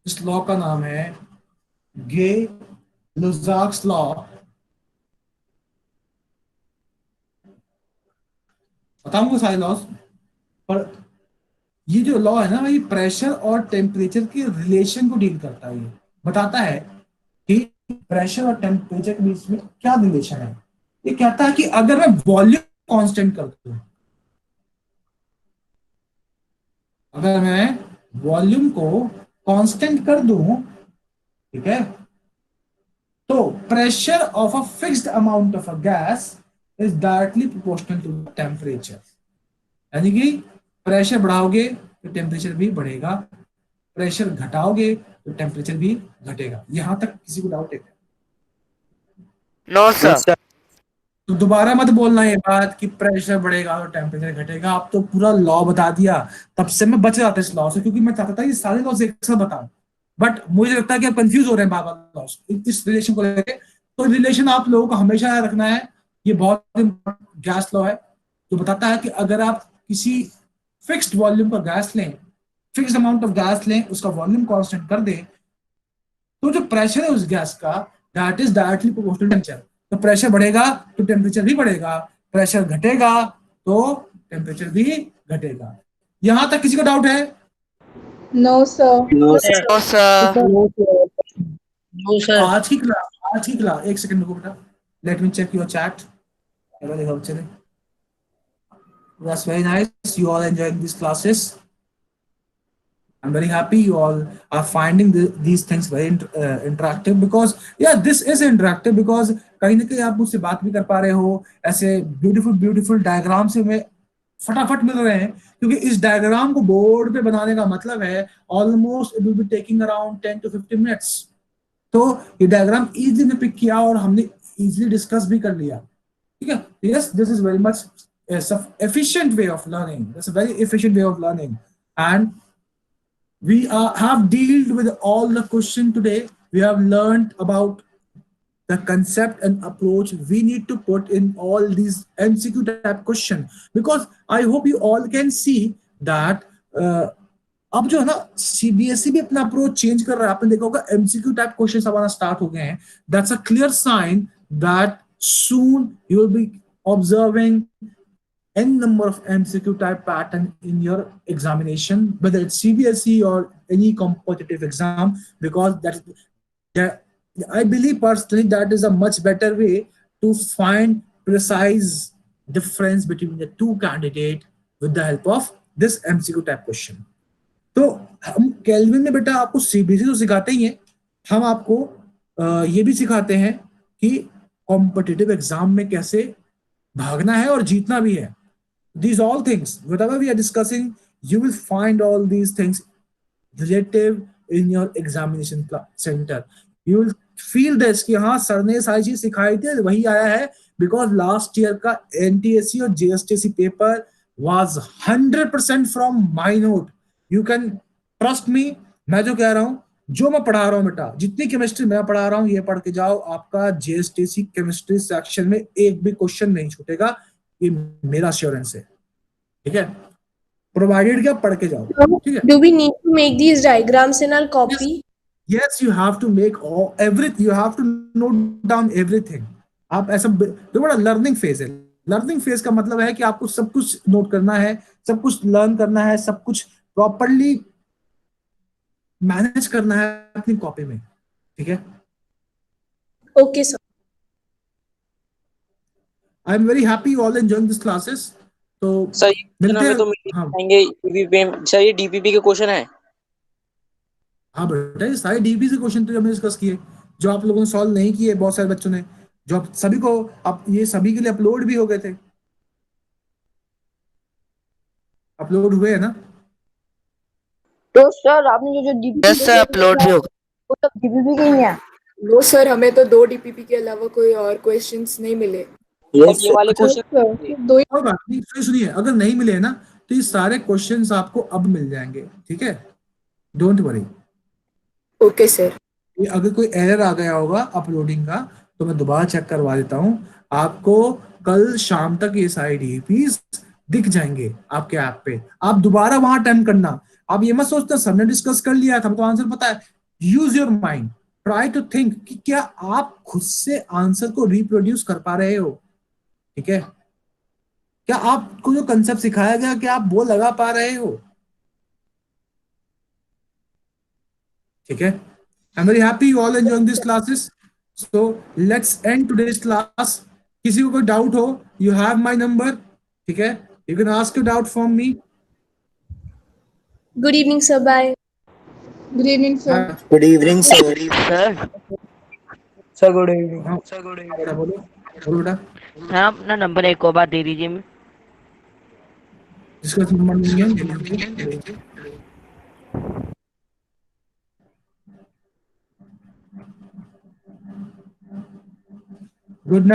A: इस लॉ का नाम है गे-लुसाक्स लॉ। बताऊंगा सारे लॉस, पर ये जो लॉ है ना, ये प्रेशर और टेम्परेचर के रिलेशन को डील करता है। ये बताता है कि प्रेशर और टेम्परेचर के बीच में क्या रिलेशन है। ये कहता है कि अगर मैं वॉल्यूम कांस्टेंट कर दूं, अगर मैं वॉल्यूम को कांस्टेंट कर दूं, ठीक है, तो pressure of a fixed amount of a gas is directly proportional to temperature. यानी कि प्रेशर बढ़ाओगे तो टेम्परेचर भी बढ़ेगा, प्रेशर घटाओगे तो टेम्परेचर भी घटेगा। यहां तक किसी को डाउट है?
E: No sir.
A: तो दोबारा मत बोलना ये बात कि प्रेशर बढ़ेगा तो टेम्परेचर घटेगा। आप तो पूरा लॉ बता दिया, तब से मैं बच रहा था इस लॉ से, क्योंकि मैं चाहता था ये सारे लॉज एक साथ बताऊं। बट मुझे लगता है कि आप कंफ्यूज हो रहे हैं बार बार लॉस इस रिलेशन को लेकर। तो रिलेशन आप लोगों को हमेशा याद रखना है। ये बहुत इंपॉर्टेंट गैस लॉ है, जो बताता है कि अगर आप किसी फिक्स्ड वॉल्यूम का गैस लें, फिक्स्ड अमाउंट ऑफ गैस लें, उसका वॉल्यूम कांस्टेंट कर दें, तो जो प्रेशर है उस गैस का that is directly proportional temperature. तो प्रेशर बढ़ेगा तो टेम्परेचर भी बढ़ेगा, प्रेशर घटेगा तो टेम्परेचर भी घटेगा। यहां तक किसी को डाउट है?
D: No sir.
K: No sir.
E: तो सर
F: नो सर।
A: आज की क्लास एक सेकंड रुको बेटा, let me check your chat. चले, that's very nice, you all enjoying these classes. I'm very happy you all are finding these things very interactive, because yeah, this is interactive because कहीं ना कहीं आप मुझसे बात भी कर पा रहे हो, ऐसे ब्यूटीफुल डायग्राम से हमें फटाफट मिल रहे हैं। क्योंकि इस डायग्राम को बोर्ड पे बनाने का मतलब है almost it will be taking around 10 to 15 minutes. तो ये डायग्राम इजीली ने पिक किया और हमने इजीली डिस्कस भी कर लिया, ठीक है। Yes, this is very much efficient way of learning. That's a very efficient way of learning, and we have dealt with all the question today. We have learned about the concept and approach we need to put in all these MCQ type question, because I hope you all can see that अब जो है ना CBSE भी अपना approach change कर रहा है। आपने देखा होगा MCQ टाइप क्वेश्चन अब आना स्टार्ट हो गए हैं। That's a clear sign that soon you will be observing n number of MCQ type pattern in your examination, whether it's CBSE or any competitive exam, because I believe personally that is a much better way to find precise difference between the two candidates with the help of this MCQ type question. तो हम kelvin में बेटा आपको CBSE तो सिखाते ही हैं, हम आपको ये भी सिखाते हैं कि कॉम्पिटिटिव एग्जाम में कैसे भागना है और जीतना भी है। These all things, whatever we are discussing, you will find all these things relative in your examination center. You will feel this कि हाँ सर ने सारी चीज सिखाई थी, वही आया है, because last year का NTSC और JSTC paper was 100% from my note. You can trust me, मैं जो कह रहा हूँ, जो मैं पढ़ा रहा हूँ बेटा, जितनी केमिस्ट्री मैं पढ़ा रहा हूँ ये पढ़ के जाओ, आपका JSTC केमिस्ट्री सेक्शन में एक भी क्वेश्चन नहीं छूटेगा, ये मेरा एश्योरेंस है, ठीक है। प्रोवाइडेड क्या पढ़ के जाओ, ठीक है।
H: Do we need to make these diagrams in our copy?
A: Yes, you have to make all everything. You have to note down everything. आप ऐसा देखो बड़ा लर्निंग फेज है। लर्निंग फेज का मतलब है कि आपको सब कुछ नोट करना है, सब कुछ लर्न करना है, सब कुछ प्रॉपरली मैनेज करना है अपनी कॉपी में, ठीक है।
H: Okay, sir.
A: I am very happy you all enjoying this classes. तो
F: सर
A: मिलते हैं।
F: तो मिलेंगे सर, ये DPP के क्वेश्चन है।
A: हाँ बेटा, ये सारे DPP से क्वेश्चन तो हमने डिस्कस किए, जो आप लोगों ने सॉल्व नहीं किए, बहुत सारे बच्चों ने, जो आप सभी को आप ये सभी के लिए अपलोड भी हो गए थे, अपलोड हुए है ना?
L: तो सर आपने जो DPP
E: यस सर अपलोड भी होगा,
L: वो सब DPP के ही है।
J: नो सर, हमें तो 2 DPP के अलावा कोई और क्वेश्चंस नहीं मिले।
F: ये वाले क्वेश्चन
D: दो
A: और बात नहीं, सुनिए, अगर नहीं मिले ना तो ये सारे क्वेश्चंस आपको अब मिल जाएंगे, ठीक है। Don't worry.
J: Okay sir.
A: ये अगर कोई एरर आ गया होगा अपलोडिंग का तो मैं दोबारा चेक करवा देता हूँ, आपको कल शाम तक ये सारे DPPs दिख जाएंगे आपके ऐप पे। आप दोबारा वहां अटेम्प्ट करना। आप ये मत सोचना सर ने डिस्कस कर लिया था तो आंसर पता है। Use your mind, try to think कि क्या आप खुद से आंसर को रिप्रोड्यूस कर पा रहे हो, ठीक है। क्या आपको जो कंसेप्ट सिखाया गया क्या आप वो लगा पा रहे हो, ठीक है। I am very happy you all enjoying this classes. So let's end today's class. किसी को कोई डाउट हो, यू हैव माय नंबर, ठीक है, you can ask your doubt from me.
H: Good evening, sir. Bye.
D: Good evening, sir.
K: Good evening sir.
E: Sir
F: sir good evening.
A: बोलो बोलो बेटा।
G: हाँ अपना नंबर एक और बार दे दीजिए। मैं
A: जिसका नंबर नहीं है गुड नाइट।